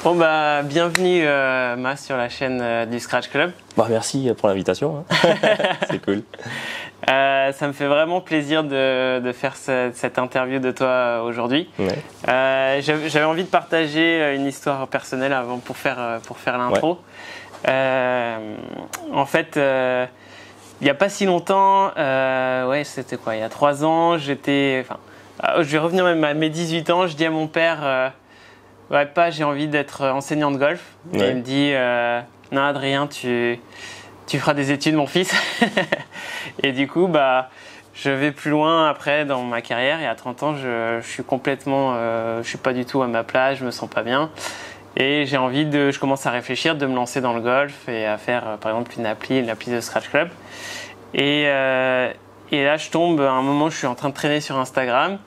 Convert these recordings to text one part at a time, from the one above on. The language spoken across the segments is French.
Bon bah bienvenue Mas sur la chaîne du Scratch Club. Bah, merci pour l'invitation, hein. C'est cool. Ça me fait vraiment plaisir de faire cette interview de toi aujourd'hui. Ouais. J'avais envie de partager une histoire personnelle avant pour faire l'intro. Ouais. En fait, il n'y a pas si longtemps, c'était quoi, il y a 3 ans, je vais revenir même à mes 18 ans, je dis à mon père, j'ai envie d'être enseignant de golf. Ouais. Et il me dit, non Adrien, tu feras des études mon fils. Et du coup, je vais plus loin après dans ma carrière et à 30 ans, je suis complètement, je suis pas du tout à ma place, je me sens pas bien. Et je commence à réfléchir de me lancer dans le golf et à faire par exemple une appli de Scratch Club. Et là, je tombe, à un moment, je suis en train de traîner sur Instagram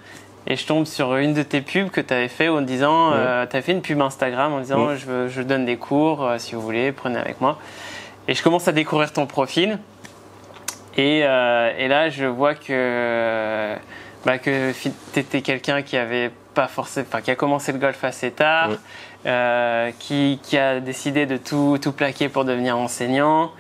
et je tombe sur une de tes pubs que tu avais fait en disant, tu as fait une pub Instagram en disant je donne des cours, si vous voulez, prenez avec moi. Et je commence à découvrir ton profil et là, je vois que tu étais quelqu'un qui avait pas forcément, qui a commencé le golf assez tard, qui a décidé de tout plaquer pour devenir enseignant.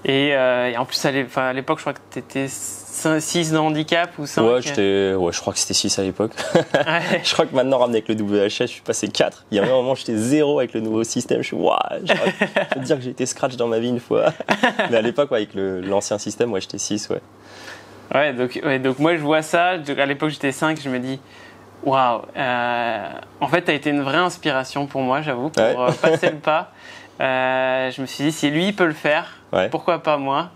Et en plus, à l'époque, je crois que tu étais 6 de handicap ou 5. Ouais, je crois que c'était 6 à l'époque. Ouais. Je crois que maintenant, ramené avec le WHS, je suis passé 4. Il y a un moment, j'étais 0 avec le nouveau système. Je suis, je peux te dire que j'ai été scratch dans ma vie une fois. Mais à l'époque, avec l'ancien système, j'étais 6, ouais. Donc moi, je vois ça. À l'époque, j'étais 5. Je me dis, waouh. En fait, tu as été une vraie inspiration pour moi, j'avoue, pour passer le pas. Je me suis dit, si lui il peut le faire, pourquoi pas moi?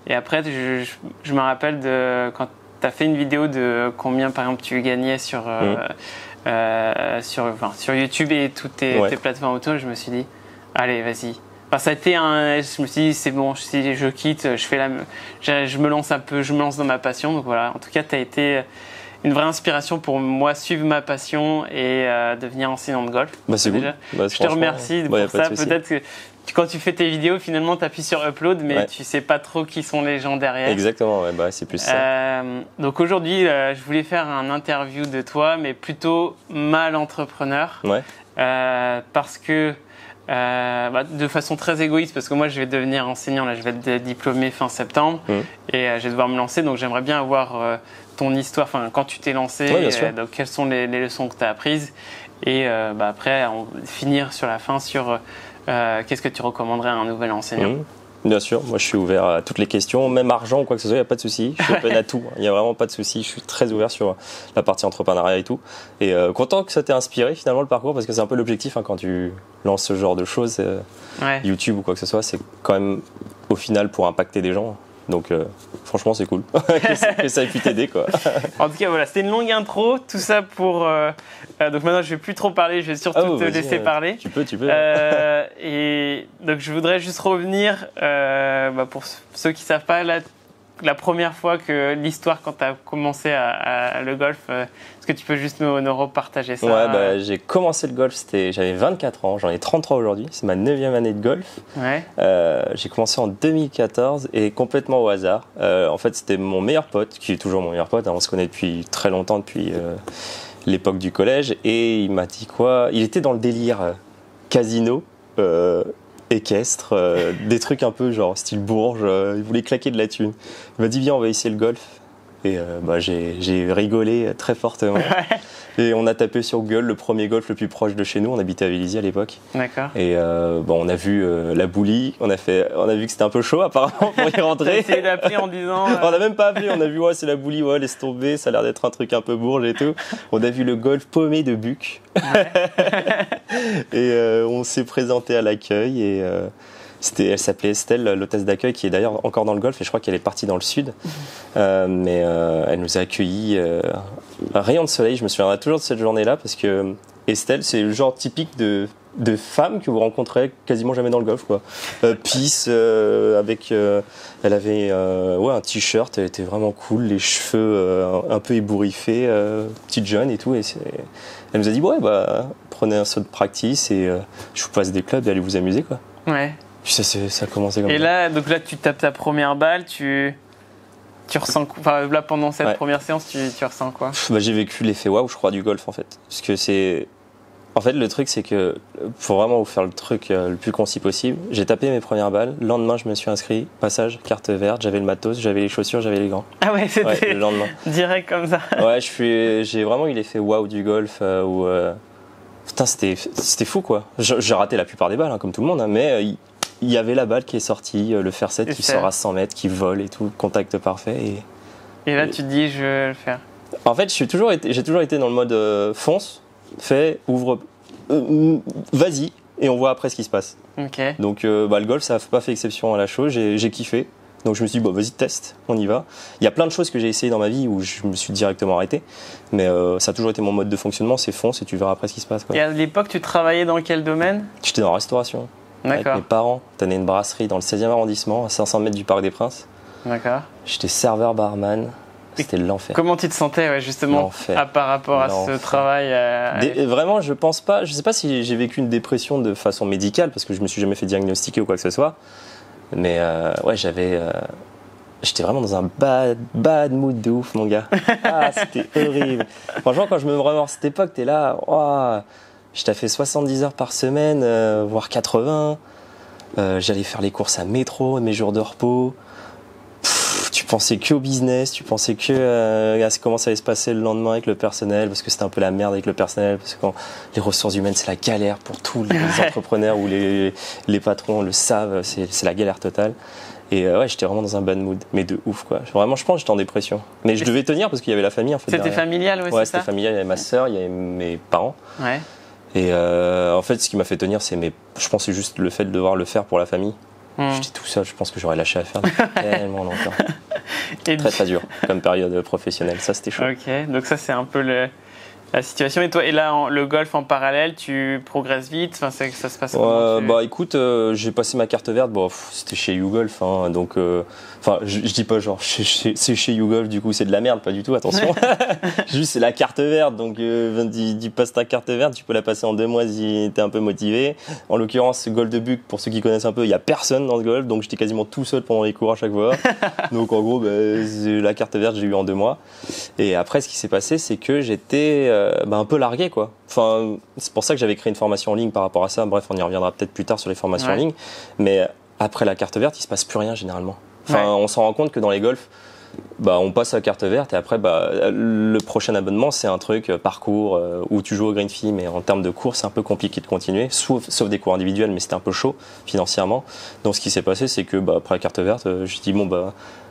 Et après, je me rappelle de quand tu as fait une vidéo de combien, par exemple, tu gagnais sur YouTube et toutes tes plateformes auto. Je me suis dit, allez, vas-y. Ça a été je me suis dit, c'est bon, si je quitte, je me lance un peu, je me lance dans ma passion. Donc voilà, en tout cas, tu as été une vraie inspiration pour moi, suivre ma passion et devenir enseignant de golf. C'est cool. Je te remercie pour ça. Peut-être que quand tu fais tes vidéos, finalement, tu appuies sur upload, mais tu sais pas trop qui sont les gens derrière. Exactement, c'est plus ça. Donc aujourd'hui, je voulais faire un interview de toi, mais plutôt mal entrepreneur. Ouais. Parce que de façon très égoïste, parce que moi je vais devenir enseignant, là je vais être diplômé fin septembre et je vais devoir me lancer, donc j'aimerais bien avoir ton histoire, quand tu t'es lancé, donc quelles sont les leçons que tu as apprises et après finir sur la fin sur qu'est-ce que tu recommanderais à un nouvel enseignant. Bien sûr, moi je suis ouvert à toutes les questions, même argent ou quoi que ce soit, il n'y a pas de souci. Je suis open à tout, il n'y a vraiment pas de souci. Je suis très ouvert sur la partie entrepreneuriat et tout. Et content que ça t'ait inspiré finalement le parcours, parce que c'est un peu l'objectif quand tu lances ce genre de choses, YouTube ou quoi que ce soit, c'est quand même au final pour impacter des gens. Donc franchement c'est cool que ça ait pu t'aider quoi. En tout cas voilà, c'était une longue intro, tout ça pour donc maintenant je vais plus trop parler, je vais surtout te laisser parler. Tu peux. Et donc je voudrais juste revenir pour ceux qui savent pas la première fois que l'histoire quand tu as commencé à le golf, est-ce que tu peux juste nous repartager ça? J'ai commencé le golf, j'avais 24 ans, j'en ai 33 aujourd'hui, c'est ma 9e année de golf. J'ai commencé en 2014 et complètement au hasard. En fait, c'était mon meilleur pote, qui est toujours mon meilleur pote, on se connaît depuis très longtemps, depuis l'époque du collège, et il m'a dit quoi? Il était dans le délire casino. Équestre, des trucs un peu genre style Bourges, il voulait claquer de la thune. Il m'a dit viens on va essayer le golf et j'ai rigolé très fortement et on a tapé sur Google le premier golf le plus proche de chez nous, on habitait à Vélizy à l'époque. D'accord. Et on a vu la boulie, on a vu que c'était un peu chaud apparemment pour y rentrer. T'as essayé d'appeler en disant On n'a même pas appelé, on a vu c'est la boulie, laisse tomber, ça a l'air d'être un truc un peu Bourges et tout. On a vu le golf paumé de Buc. Et on s'est présenté à l'accueil et elle s'appelait Estelle, l'hôtesse d'accueil, qui est d'ailleurs encore dans le golf et je crois qu'elle est partie dans le sud. Mais elle nous a accueillis un rayon de soleil. Je me souviendrai toujours de cette journée-là parce que Estelle, c'est le genre typique de femme que vous rencontrez quasiment jamais dans le golf, quoi. Peace, elle avait un t-shirt, elle était vraiment cool, les cheveux un peu ébouriffés, petite jeune et tout. Et elle nous a dit prenez un saut de practice et je vous passe des clubs et allez vous amuser, quoi. Ouais. Puis ça a commencé comme ça. Et là, tu tapes ta première balle, tu ressens là pendant cette première séance, tu ressens quoi? J'ai vécu l'effet waouh, je crois, du golf en fait, parce que c'est En fait, le truc, c'est que pour vraiment vous faire le truc le plus concis possible, j'ai tapé mes premières balles. Le lendemain, je me suis inscrit. Passage, carte verte, j'avais le matos, j'avais les chaussures, j'avais les gants. Ah ouais, c'était le lendemain. Direct comme ça. Ouais, j'ai vraiment eu l'effet waouh du golf où putain, c'était fou quoi. J'ai raté la plupart des balles, hein, comme tout le monde, hein, mais il y avait la balle qui est sortie, le fer 7 qui sort à 100 mètres, qui vole et tout, contact parfait. Et là, tu te dis, je vais le faire. En fait, j'ai toujours été dans le mode fonce, fais, ouvre, vas-y, et on voit après ce qui se passe. Okay. Donc le golf, ça n'a pas fait exception à la chose, j'ai kiffé. Donc je me suis dit, vas-y, teste, on y va. Il y a plein de choses que j'ai essayé dans ma vie où je me suis directement arrêté, mais ça a toujours été mon mode de fonctionnement, c'est fonce et tu verras après ce qui se passe. Quoi. Et à l'époque, tu travaillais dans quel domaine ? J'étais dans la restauration. D'accord. Avec mes parents, tenais une brasserie dans le 16e arrondissement, à 500 mètres du Parc des Princes. D'accord. J'étais serveur barman. C'était l'enfer. Comment tu te sentais justement par rapport à ce travail Vraiment, je pense pas. Je sais pas si j'ai vécu une dépression de façon médicale parce que je me suis jamais fait diagnostiquer ou quoi que ce soit. Mais j'étais vraiment dans un bad mood de ouf, mon gars. Ah, c'était horrible. Franchement, quand je me remémore à cette époque, t'es là. Oh, je t'ai fait 70 heures par semaine, voire 80. J'allais faire les courses à métro, mes jours de repos. Tu pensais que au business, tu pensais que à comment ça allait se passer le lendemain avec le personnel, parce que c'était un peu la merde avec le personnel, parce que quand les ressources humaines, c'est la galère pour tous les entrepreneurs ou les patrons le savent, c'est la galère totale. Et j'étais vraiment dans un bad mood, mais de ouf quoi. Vraiment, je pense que j'étais en dépression. Mais je devais tenir parce qu'il y avait la famille en fait. C'était familial, ouais, c'était familial. Il y avait ma sœur, il y avait mes parents. Ouais. Et en fait, ce qui m'a fait tenir, je pense, c'est juste le fait de devoir le faire pour la famille. J'étais tout seul, je pense que j'aurais lâché à faire tellement longtemps. Très dur comme période professionnelle, ça c'était chaud. Ok, donc ça c'est un peu la situation. Et toi, là, le golf en parallèle, tu progresses vite, ça se passe comment Bah écoute, j'ai passé ma carte verte, c'était chez YouGolf, hein, donc je dis pas genre c'est chez YouGolf, du coup c'est de la merde, pas du tout, attention. Juste c'est la carte verte, donc tu passes ta carte verte, tu peux la passer en 2 mois si t'es un peu motivé. En l'occurrence, Goldebuck, pour ceux qui connaissent un peu, il y a personne dans ce golf, donc j'étais quasiment tout seul pendant les cours à chaque fois. Donc en gros, la carte verte j'ai eu en 2 mois. Et après, ce qui s'est passé, c'est que j'étais un peu largué quoi. Enfin, c'est pour ça que j'avais créé une formation en ligne par rapport à ça. Bref, on y reviendra peut-être plus tard sur les formations en ligne. Mais après la carte verte, il se passe plus rien généralement. Enfin, on s'en rend compte que dans les golfs, on passe à la carte verte et après, le prochain abonnement, c'est un truc parcours où tu joues au green fee, mais en termes de cours, c'est un peu compliqué de continuer, sauf des cours individuels, mais c'était un peu chaud financièrement. Donc, ce qui s'est passé, c'est que après la carte verte, je dis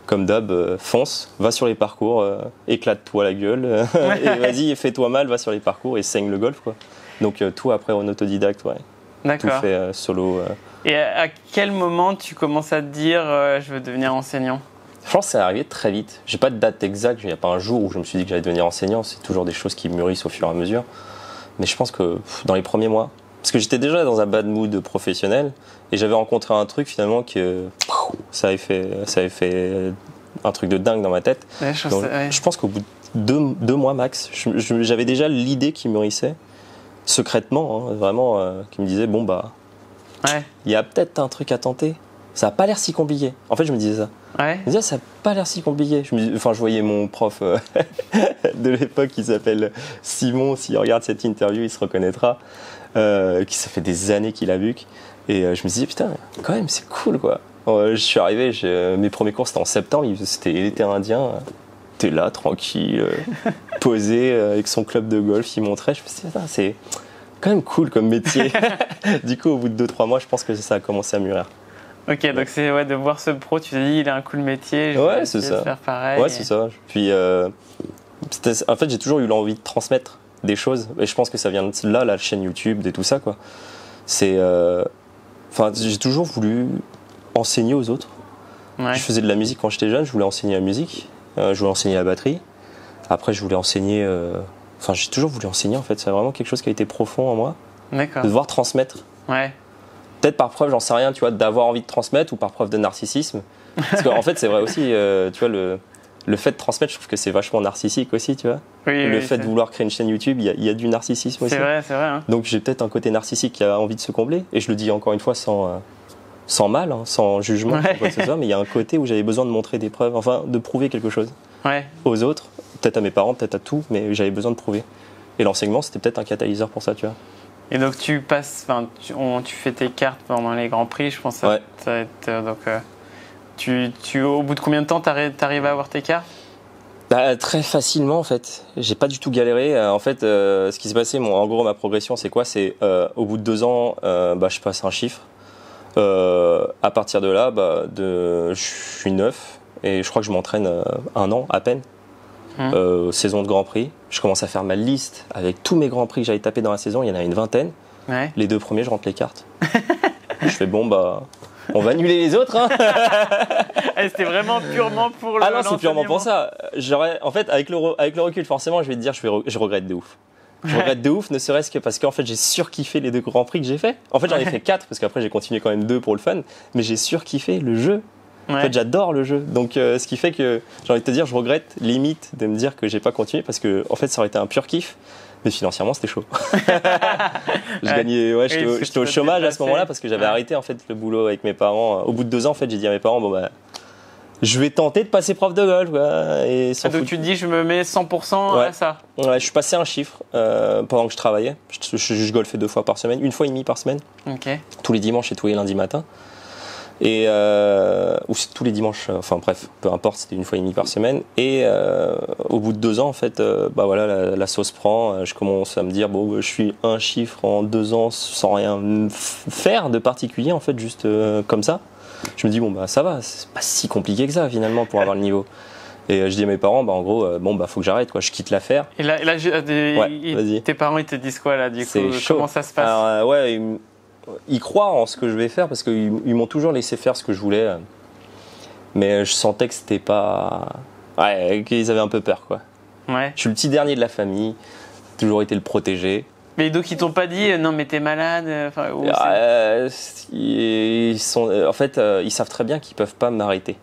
comme d'hab, fonce, va sur les parcours, éclate-toi la gueule, et vas-y, fais-toi mal, va sur les parcours et saigne le golf, quoi. Donc tout après en autodidacte, ouais. D'accord. Tout fait solo. Et à quel moment tu commences à te dire je veux devenir enseignant ? Je pense que c'est arrivé très vite. J'ai pas de date exacte, il n'y a pas un jour où je me suis dit que j'allais devenir enseignant, c'est toujours des choses qui mûrissent au fur et à mesure. Mais je pense que dans les premiers mois, parce que j'étais déjà dans un bad mood professionnel et j'avais rencontré un truc finalement que ça avait fait un truc de dingue dans ma tête. Ouais, je pense qu'au bout de 2 mois max, j'avais déjà l'idée qui mûrissait secrètement, hein, vraiment, qui me disait il y a peut-être un truc à tenter. Ça n'a pas l'air si compliqué. En fait, je me disais ça. Ouais. Je me disais, ça n'a pas l'air si compliqué. Je voyais mon prof de l'époque qui s'appelle Simon. S'il regarde cette interview, il se reconnaîtra. Ça fait des années qu'il a vu. Et je me disais, putain, quand même, c'est cool, quoi. Je suis arrivé, mes premiers cours, c'était en septembre. C'était l'été indien. T'es là, tranquille, posé, avec son club de golf. Il montrait. Je me suis dit, putain, c'est quand même cool comme métier. Du coup, au bout de 2-3 mois, je pense que ça a commencé à mûrir. Ok, donc c'est de voir ce pro, tu te dis il a un cool métier, je vais essayer de faire pareil. Ouais, c'est ça. Puis, en fait, j'ai toujours eu l'envie de transmettre des choses, et je pense que ça vient de là, la chaîne YouTube, de tout ça, quoi. J'ai toujours voulu enseigner aux autres. Ouais. Je faisais de la musique quand j'étais jeune, je voulais enseigner la musique, je voulais enseigner la batterie. Après, je voulais enseigner. J'ai toujours voulu enseigner, en fait. C'est vraiment quelque chose qui a été profond en moi. D'accord. De devoir transmettre. Ouais. Peut-être par preuve, j'en sais rien, tu vois, d'avoir envie de transmettre ou par preuve de narcissisme. Parce qu'en fait, c'est vrai aussi, tu vois, le fait de transmettre, je trouve que c'est vachement narcissique aussi, tu vois. Oui, le fait de vouloir créer une chaîne YouTube, il y a du narcissisme aussi. C'est vrai. Hein. Donc j'ai peut-être un côté narcissique qui a envie de se combler. Et je le dis encore une fois sans mal, hein, sans jugement, quoi que ce soit, mais il y a un côté où j'avais besoin de montrer des preuves, enfin de prouver quelque chose aux autres, peut-être à mes parents, peut-être à tout, mais j'avais besoin de prouver. Et l'enseignement, c'était peut-être un catalyseur pour ça, tu vois. Et donc tu passes, tu fais tes cartes pendant les Grands Prix, je pense. Ouais. Donc au bout de combien de temps t'arrives à avoir tes cartes? Très facilement en fait. J'ai pas du tout galéré. En fait, ce qui s'est passé, en gros, ma progression, c'est quoi? C'est au bout de 2 ans, je passe un chiffre. À partir de là, je suis neuf et je crois que je m'entraîne 1 an à peine. Saison de Grand Prix. Je commence à faire ma liste avec tous mes Grands Prix que j'avais tapés dans la saison. Il y en a une 20aine. Ouais. Les 2 premiers, je rentre les cartes. Je fais on va annuler les autres. Hein. C'était vraiment purement pour le. Ah non, c'est purement pour ça. En fait, avec le recul, forcément, je vais te dire, je regrette de ouf. Je regrette de ouf, ne serait-ce que parce qu'en fait, j'ai surkiffé les 2 Grands Prix que j'ai fait. En fait, j'en ai fait 4 parce qu'après, j'ai continué quand même 2 pour le fun. Mais j'ai surkiffé le jeu. En fait, j'adore le jeu. Donc, ce qui fait que j'ai envie de te dire, je regrette limite de me dire que j'ai pas continué parce que, en fait, ça aurait été un pur kiff. Mais financièrement, c'était chaud. J'étais au chômage à ce moment-là parce que j'avais arrêté en fait le boulot avec mes parents. Au bout de 2 ans, en fait, j'ai dit à mes parents, je vais tenter de passer prof de golf. Et donc tu te dis, je me mets 100% à ça. Ouais, je suis passé un chiffre pendant que je travaillais. Je golfais 2 fois par semaine, 1,5 fois par semaine. Okay. Tous les dimanches et tous les lundis matin. Et ou c'est tous les dimanches, enfin bref, peu importe, c'était 1,5 fois par semaine. Et au bout de 2 ans, en fait, la sauce prend. Je commence à me dire, je suis un chiffre en 2 ans sans rien faire de particulier, en fait, juste comme ça. Je me dis, ça va, c'est pas si compliqué que ça finalement pour avoir le niveau. Et je dis à mes parents, en gros, faut que j'arrête, quoi. Je quitte l'affaire. Et là tes parents, ils te disent quoi là, du coup? Comment ça se passe? Alors, ils croient en ce que je vais faire parce qu'ils m'ont toujours laissé faire ce que je voulais. Mais je sentais que c'était pas. Ouais, qu'ils avaient un peu peur, quoi. Ouais. Je suis le petit dernier de la famille, toujours été le protégé. Mais donc ils t'ont pas dit non mais t'es malade ils savent très bien qu'ils peuvent pas m'arrêter.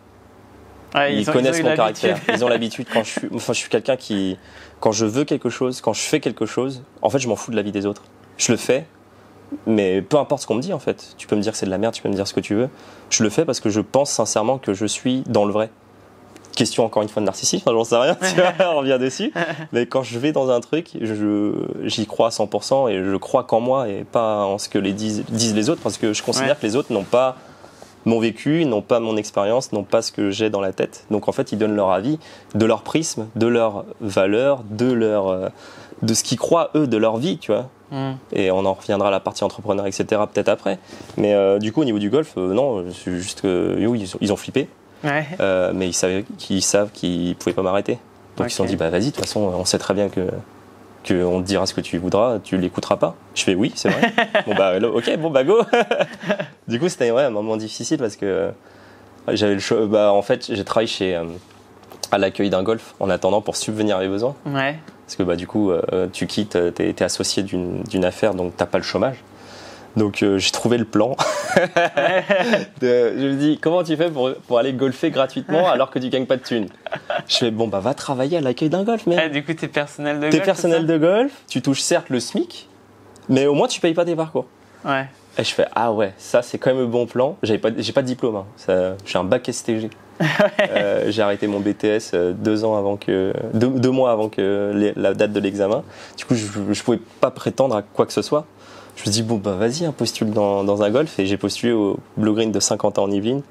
Ouais, ils connaissent mon caractère. Ils ont l'habitude je suis quelqu'un qui, quand je veux quelque chose, quand je fais quelque chose, en fait je m'en fous de la vie des autres. Je le fais, mais peu importe ce qu'on me dit en fait. Tu peux me dire que c'est de la merde, tu peux me dire ce que tu veux. Je le fais parce que je pense sincèrement que je suis dans le vrai. Question encore une fois de narcissisme, j'en sais rien, tu vois, on revient dessus. Mais quand je vais dans un truc, j'y crois à 100% et je crois qu'en moi et pas en ce que disent les autres parce que je considère que les autres n'ont pas mon vécu, n'ont pas mon expérience, n'ont pas ce que j'ai dans la tête. Donc en fait, ils donnent leur avis, de leur prisme, de leurs valeurs, de ce qu'ils croient eux de leur vie, tu vois. Et on en reviendra à la partie entrepreneur, etc. peut-être après. Mais du coup, au niveau du golf, non, c'est juste que ils ont flippé. Ouais. Mais ils savent qu'ils pouvaient pas m'arrêter. Donc ils se sont dit vas-y, de toute façon on sait très bien que on te dira ce que tu voudras, tu l'écouteras pas. Je fais oui, c'est vrai. Go. Du coup c'était un moment difficile parce que j'avais le choix. En fait j'ai travaillé à l'accueil d'un golf en attendant pour subvenir à mes besoins. Ouais. Parce que du coup tu quittes, t'es associé d'une affaire donc t'as pas le chômage. Donc j'ai trouvé le plan. Je me dis comment tu fais pour aller golfer gratuitement alors que tu gagnes pas de thunes. Je fais va travailler à l'accueil d'un golf, mais du coup t'es personnel de golf. T'es personnel de golf, tu touches certes le SMIC, mais au moins tu payes pas tes parcours. Ouais. Et je fais ça c'est quand même le bon plan. J'ai pas de diplôme, hein. J'ai un bac STG. J'ai arrêté mon BTS 2 mois avant que la date de l'examen. Du coup je pouvais pas prétendre à quoi que ce soit. Je me suis dit, vas-y, postule dans un golf. Et j'ai postulé au Blue Green de Saint-Quentin en Yvelines,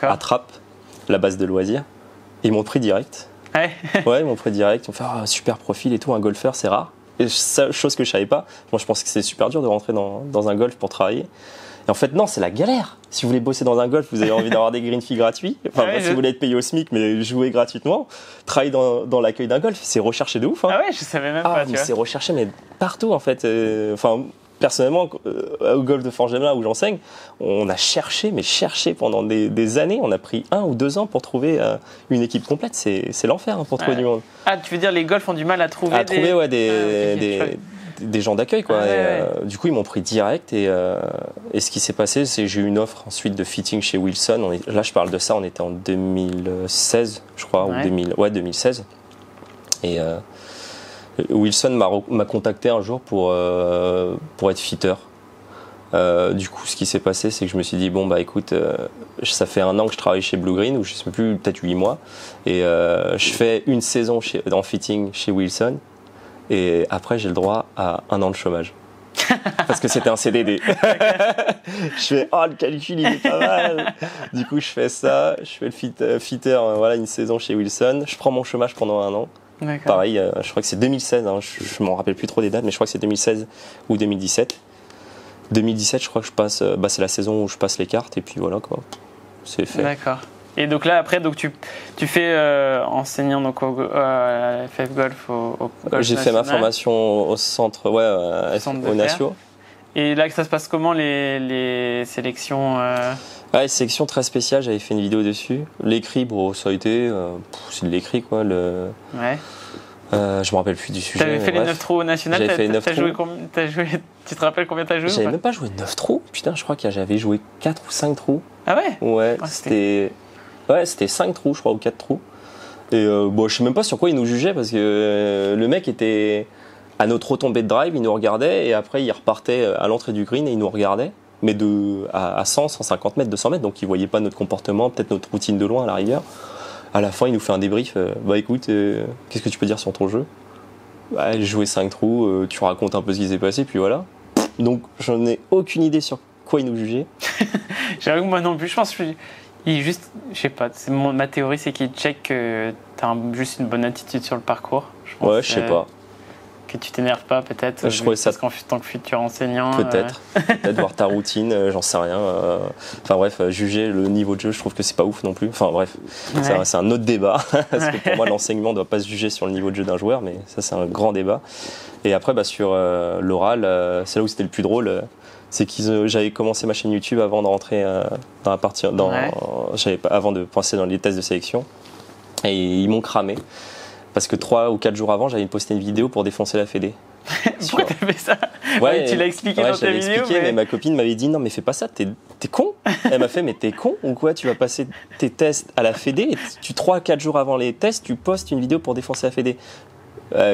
à Trappes, la base de loisirs. Et ils m'ont pris direct. Ouais. Ouais, ils m'ont pris direct. Ils m'ont fait super profil et tout. Un golfeur, c'est rare. Et chose que je savais pas. Moi, je pensais que c'était super dur de rentrer dans un golf pour travailler. Et en fait, non, c'est la galère. Si vous voulez bosser dans un golf, vous avez envie d'avoir des green fees gratuits. Si vous voulez être payé au SMIC, mais jouer gratuitement, travailler dans l'accueil d'un golf, c'est recherché de ouf. Hein. Ah ouais, je savais même pas. Mais c'est recherché, mais partout en fait. Personnellement, au golf de Forges-les-Bains où j'enseigne, on a cherché pendant des années. On a pris 1 ou 2 ans pour trouver une équipe complète. C'est l'enfer pour trouver du monde. Ah, tu veux dire les golfs ont du mal à trouver des gens d'accueil, quoi. Du coup, ils m'ont pris direct. Et ce qui s'est passé, c'est que j'ai eu une offre ensuite de fitting chez Wilson. Là, je parle de ça, on était en 2016, je crois, ou 2016. Et Wilson m'a contacté un jour pour être fitter. Du coup, ce qui s'est passé, c'est que je me suis dit, écoute, ça fait 1 an que je travaille chez Blue Green, ou je sais plus, peut-être 8 mois, et je fais une saison en fitting chez Wilson, et après, j'ai le droit à 1 an de chômage. parce que c'était un CDD. Je fais oh le calcul il est pas mal. Du coup je fais ça, je fais le fitter voilà une saison chez Wilson. Je prends mon chômage pendant 1 an. Pareil, je crois que c'est 2016. Hein, je m'en rappelle plus trop des dates, mais je crois que c'est 2016 ou 2017. 2017, je crois que je passe. C'est la saison où je passe les cartes et puis voilà quoi. C'est fait. D'accord. Et donc là, après, donc tu fais enseignant donc à FF Golf au Golf J'ai fait ma formation au centre, au Natio. Et là, que ça se passe comment les sélections Les sélections très spéciales, j'avais fait une vidéo dessus. L'écrit, bon, ça a été, c'est de l'écrit quoi. Ouais. Je me rappelle plus du sujet. T'avais fait les 9 trous nationales. J'avais fait 9 trous. Tu te rappelles combien t'as joué? J'avais même pas joué 9 trous. Putain, je crois que j'avais joué 4 ou 5 trous. Ah ouais? Ouais, c'était 5 trous, je crois, ou 4 trous. Et je sais même pas sur quoi il nous jugeait parce que le mec était à notre retombée de drive, il nous regardait et après il repartait à l'entrée du green et il nous regardait, mais à 100, 150 mètres, 200 mètres, donc il voyait pas notre comportement, peut-être notre routine de loin à la rigueur. À la fin, il nous fait un débrief. Écoute, qu'est-ce que tu peux dire sur ton jeu? J'ai joué 5 trous, tu racontes un peu ce qui s'est passé, puis voilà. Donc, j'en ai aucune idée sur quoi il nous jugeait. J'avoue que moi non plus, je pense que je sais pas, ma théorie, c'est qu'il check que t'as juste une bonne attitude sur le parcours. Je sais pas. Que tu t'énerves pas, peut-être. Je trouvais ça. Parce qu'en tant que futur enseignant. Peut-être. Peut-être voir ta routine, j'en sais rien. Enfin bref, juger le niveau de jeu, je trouve que c'est pas ouf non plus. Enfin bref, c'est un autre débat. Parce que pour moi, l'enseignement ne doit pas se juger sur le niveau de jeu d'un joueur, mais ça, c'est un grand débat. Et après, sur l'oral, c'est là où c'était le plus drôle. C'est que j'avais commencé ma chaîne YouTube avant de rentrer dans la partie. Avant de passer dans les tests de sélection. Et ils m'ont cramé. Parce que 3 ou 4 jours avant, j'avais posté une vidéo pour défoncer la Fédé. Pourquoi t'as fait ça? Tu l'as expliqué dans ta vidéo. Mais ma copine m'avait dit non mais fais pas ça, t'es con. Elle m'a fait mais t'es con ou quoi? Tu vas passer tes tests à la Fédé et 3-4 jours avant les tests, tu postes une vidéo pour défoncer la Fédé.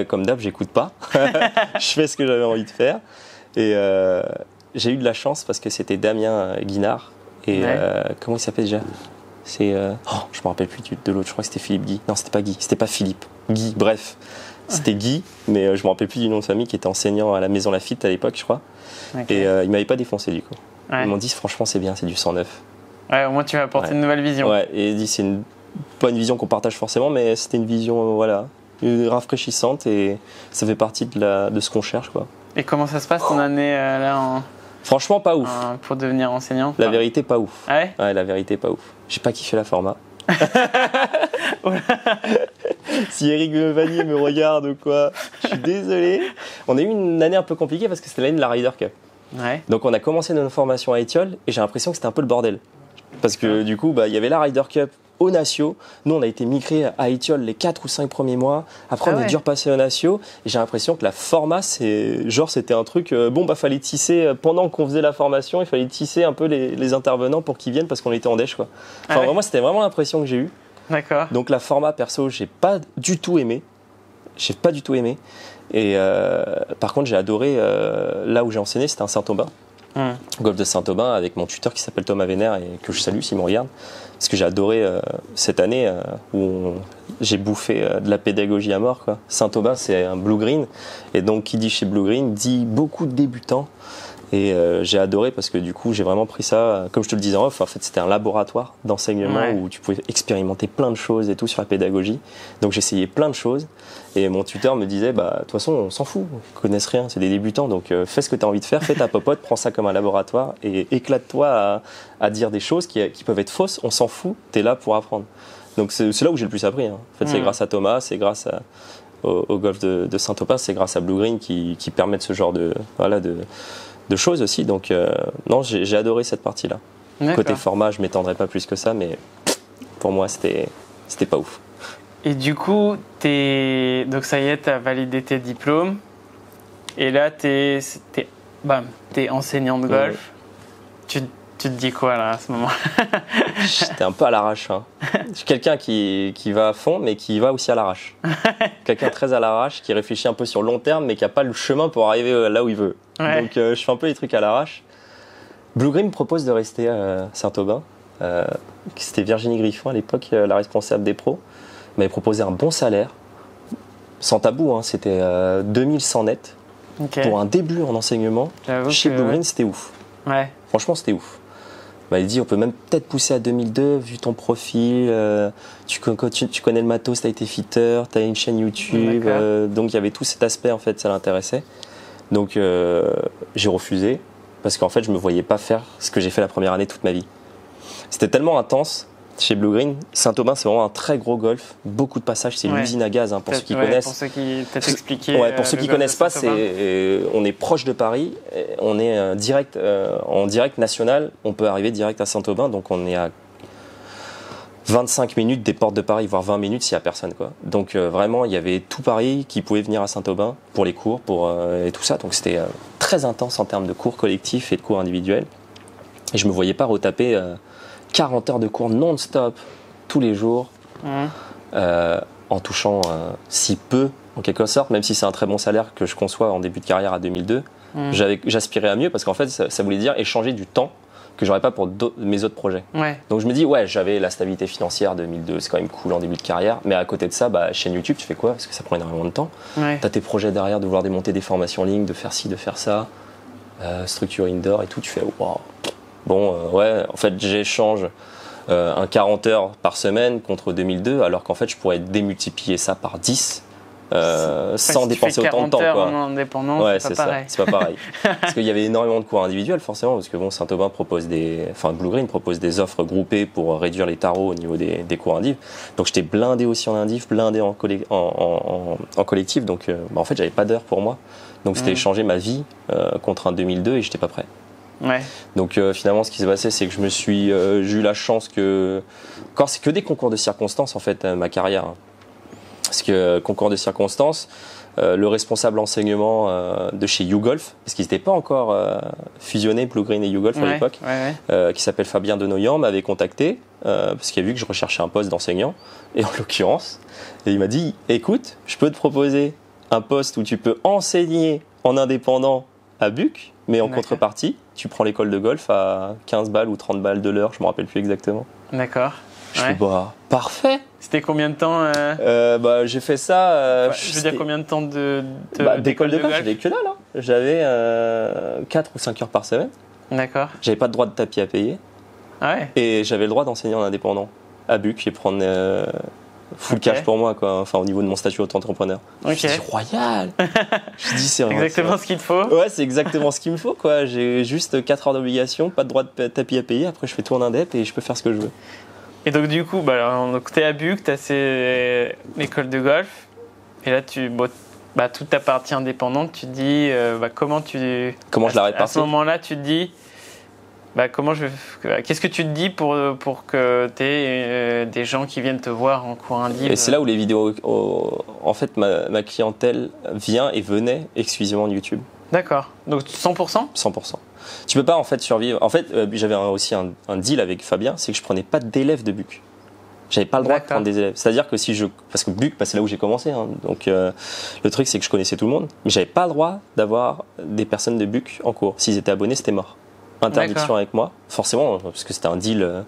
Comme d'hab, j'écoute pas. Je fais ce que j'avais envie de faire. Et j'ai eu de la chance parce que c'était Damien Guinard. Et comment il s'appelle déjà? Je me rappelle plus de l'autre, je crois que c'était Philippe Guy. Non, c'était pas Guy, c'était pas Philippe. Guy, bref. C'était Guy, mais je me rappelle plus du nom de famille, qui était enseignant à la Maison Lafitte à l'époque, je crois. Okay. Et il m'avait pas défoncé du coup. Ils m'ont dit franchement c'est bien, c'est du 109. Ouais, au moins tu vas apporter une nouvelle vision. Ouais, et il dit pas une vision qu'on partage forcément, mais c'était une vision rafraîchissante et ça fait partie de ce qu'on cherche quoi. Et comment ça se passe ton année là Franchement, pas ouf. Pour devenir enseignant. La vérité, pas ouf. Ah ouais? Ouais, la vérité, pas ouf. J'ai pas kiffé la format. Si Eric Vanier me regarde ou quoi, je suis désolé. On a eu une année un peu compliquée parce que c'était l'année de la Ryder Cup. Ouais. Donc on a commencé notre formation à Étiole et j'ai l'impression que c'était un peu le bordel. Parce que du coup, il y avait la Ryder Cup au Natio. Nous, on a été migrés à Étiole les 4 ou 5 premiers mois. Après, on a dû repasser au Natio. Et j'ai l'impression que la format, c'était un truc... fallait tisser, pendant qu'on faisait la formation, il fallait tisser un peu les intervenants pour qu'ils viennent parce qu'on était en dèche, quoi. Enfin, vraiment, c'était vraiment l'impression que j'ai eue. D'accord. Donc la format, perso, j'ai pas du tout aimé. Et par contre, j'ai adoré... là où j'ai enseigné, c'était un Saint-Aubin. Golf de Saint-Aubin avec mon tuteur qui s'appelle Thomas Vénère et que je salue s'il me regarde. Parce que j'ai adoré cette année où j'ai bouffé de la pédagogie à mort, quoi. Saint-Aubin, c'est un Blue Green. Et donc, qui dit chez Blue Green, dit beaucoup de débutants. Et j'ai adoré parce que du coup, j'ai vraiment pris ça, comme je te le disais en off, en fait, c'était un laboratoire d'enseignement où tu pouvais expérimenter plein de choses et tout sur la pédagogie. Donc, j'ai essayé plein de choses. Et mon tuteur me disait, de toute façon, on s'en fout, ils connaissent rien, c'est des débutants, donc fais ce que tu as envie de faire, fais ta popote, prends ça comme un laboratoire et éclate-toi à dire des choses qui peuvent être fausses, on s'en fout, tu es là pour apprendre. Donc c'est là où j'ai le plus appris. Hein. En fait, c'est grâce à Thomas, c'est grâce au golf de Saint-Aubin, c'est grâce à Blue Green qui permettent ce genre de choses aussi. Donc non, j'ai adoré cette partie-là. D'accord. Côté format, je m'étendrai pas plus que ça, mais pour moi, c'était pas ouf. Et du coup, donc ça y est, tu as validé tes diplômes. Et là, t'es enseignant de golf. Tu te dis quoi là à ce moment? J'étais un peu à l'arrache. Hein. Je suis quelqu'un qui va à fond, mais qui va aussi à l'arrache. Quelqu'un très à l'arrache, qui réfléchit un peu sur long terme, mais qui n'a pas le chemin pour arriver là où il veut. Ouais. Donc je fais un peu les trucs à l'arrache. Blue Green me propose de rester à Saint-Aubin. C'était Virginie Griffon à l'époque, la responsable des pros. M'avait proposé un bon salaire, sans tabou, hein, c'était 2100 net. Pour un début en enseignement, chez Blue Green, c'était ouf. Ouais. Franchement, c'était ouf. Il dit, on peut même peut-être pousser à 2002, vu ton profil, tu connais le matos, tu as été fitter, tu as une chaîne YouTube, donc il y avait tout cet aspect, en fait, ça l'intéressait. Donc j'ai refusé, parce qu'en fait, je me voyais pas faire ce que j'ai fait la première année toute ma vie. C'était tellement intense. Chez Blue Green, Saint-Aubin, c'est vraiment un très gros golf, beaucoup de passages, c'est l'usine à gaz, pour ceux qui connaissent. Pour ceux qui peut-être expliquer. Pour ceux qui connaissent pas, on est proche de Paris, on est en direct national, on peut arriver direct à Saint-Aubin, donc on est à 25 minutes des portes de Paris, voire 20 minutes s'il n'y a personne, quoi. Donc vraiment, il y avait tout Paris qui pouvait venir à Saint-Aubin pour les cours, et tout ça, donc c'était très intense en termes de cours collectifs et de cours individuels. Et je me voyais pas retaper 40 heures de cours non-stop, tous les jours, en touchant si peu, en quelque sorte, même si c'est un très bon salaire que je conçois en début de carrière à 2002, j'aspirais à mieux parce qu'en fait, ça voulait dire échanger du temps que j'aurais pas pour mes autres projets. Donc je me dis, j'avais la stabilité financière 2002, c'est quand même cool en début de carrière, mais à côté de ça, chaîne YouTube, tu fais quoi? Parce que ça prend énormément de temps. T'as tes projets derrière de vouloir démonter des formations en ligne, de faire ci, de faire ça, structure indoor et tout, tu fais waouh. Bon, en fait, j'échange un 40 heures par semaine contre 2002, alors qu'en fait, je pourrais démultiplier ça par 10 sans dépenser autant de temps. 40 heures en indépendant, c'est pas pareil. C'est pas pareil. Parce qu'il y avait énormément de cours individuels, forcément, parce que Saint-Aubin Blue Green propose des offres groupées pour réduire les tarots au niveau des cours indiv. Donc, j'étais blindé aussi en indiv, blindé en collectif. Donc, en fait, j'avais pas d'heures pour moi. Donc, c'était échanger ma vie contre un 2002 et j'étais pas prêt. Donc finalement ce qui s'est passé c'est que j'ai eu la chance que encore c'est que des concours de circonstances en fait ma carrière, parce que concours de circonstances, le responsable enseignement de chez YouGolf, parce qu'ils n'étaient pas encore fusionnés Blue Green et YouGolf à l'époque, qui s'appelle Fabien Denoyan, m'avait contacté parce qu'il a vu que je recherchais un poste d'enseignant, et en l'occurrence il m'a dit écoute, je peux te proposer un poste où tu peux enseigner en indépendant à Buc, mais en contrepartie, tu prends l'école de golf à 15 balles ou 30 balles de l'heure, je ne me rappelle plus exactement. D'accord. Je fais parfait. C'était combien de temps j'ai fait ça. Je veux dire, combien de temps d'école de golf, j'avais que dalle. J'avais 4 ou 5 heures par semaine. D'accord. J'avais pas de droit de tapis à payer. Et j'avais le droit d'enseigner en indépendant à Buc et prendre full cash pour moi, quoi. Enfin, au niveau de mon statut auto-entrepreneur. C'est royal. Je dis, c'est exactement ce qu'il te faut. Ouais, c'est exactement ce qu'il me faut, quoi. J'ai juste 4 heures d'obligation, pas de droit de tapis à payer. Après, je fais tout en indép et je peux faire ce que je veux. Et donc, du coup, t'es à Buc, t'as l'école de golf. Et là, toute ta partie indépendante, tu te dis, comment je la répartis ? À ce moment-là, tu te dis, qu'est-ce que tu te dis pour que tu aies des gens qui viennent te voir en cours indiv? Et c'est là où les vidéos, en fait, ma clientèle venait exclusivement de YouTube. D'accord. Donc 100% ? 100%. Tu peux pas en fait survivre. En fait, j'avais aussi un deal avec Fabien, c'est que je prenais pas d'élèves de Buc. J'avais pas le droit de prendre des élèves. C'est-à-dire que parce que Buc, c'est là où j'ai commencé. Donc le truc, c'est que je connaissais tout le monde, mais j'avais pas le droit d'avoir des personnes de Buc en cours. S'ils étaient abonnés, c'était mort. Interdiction avec moi, forcément, parce que c'était un deal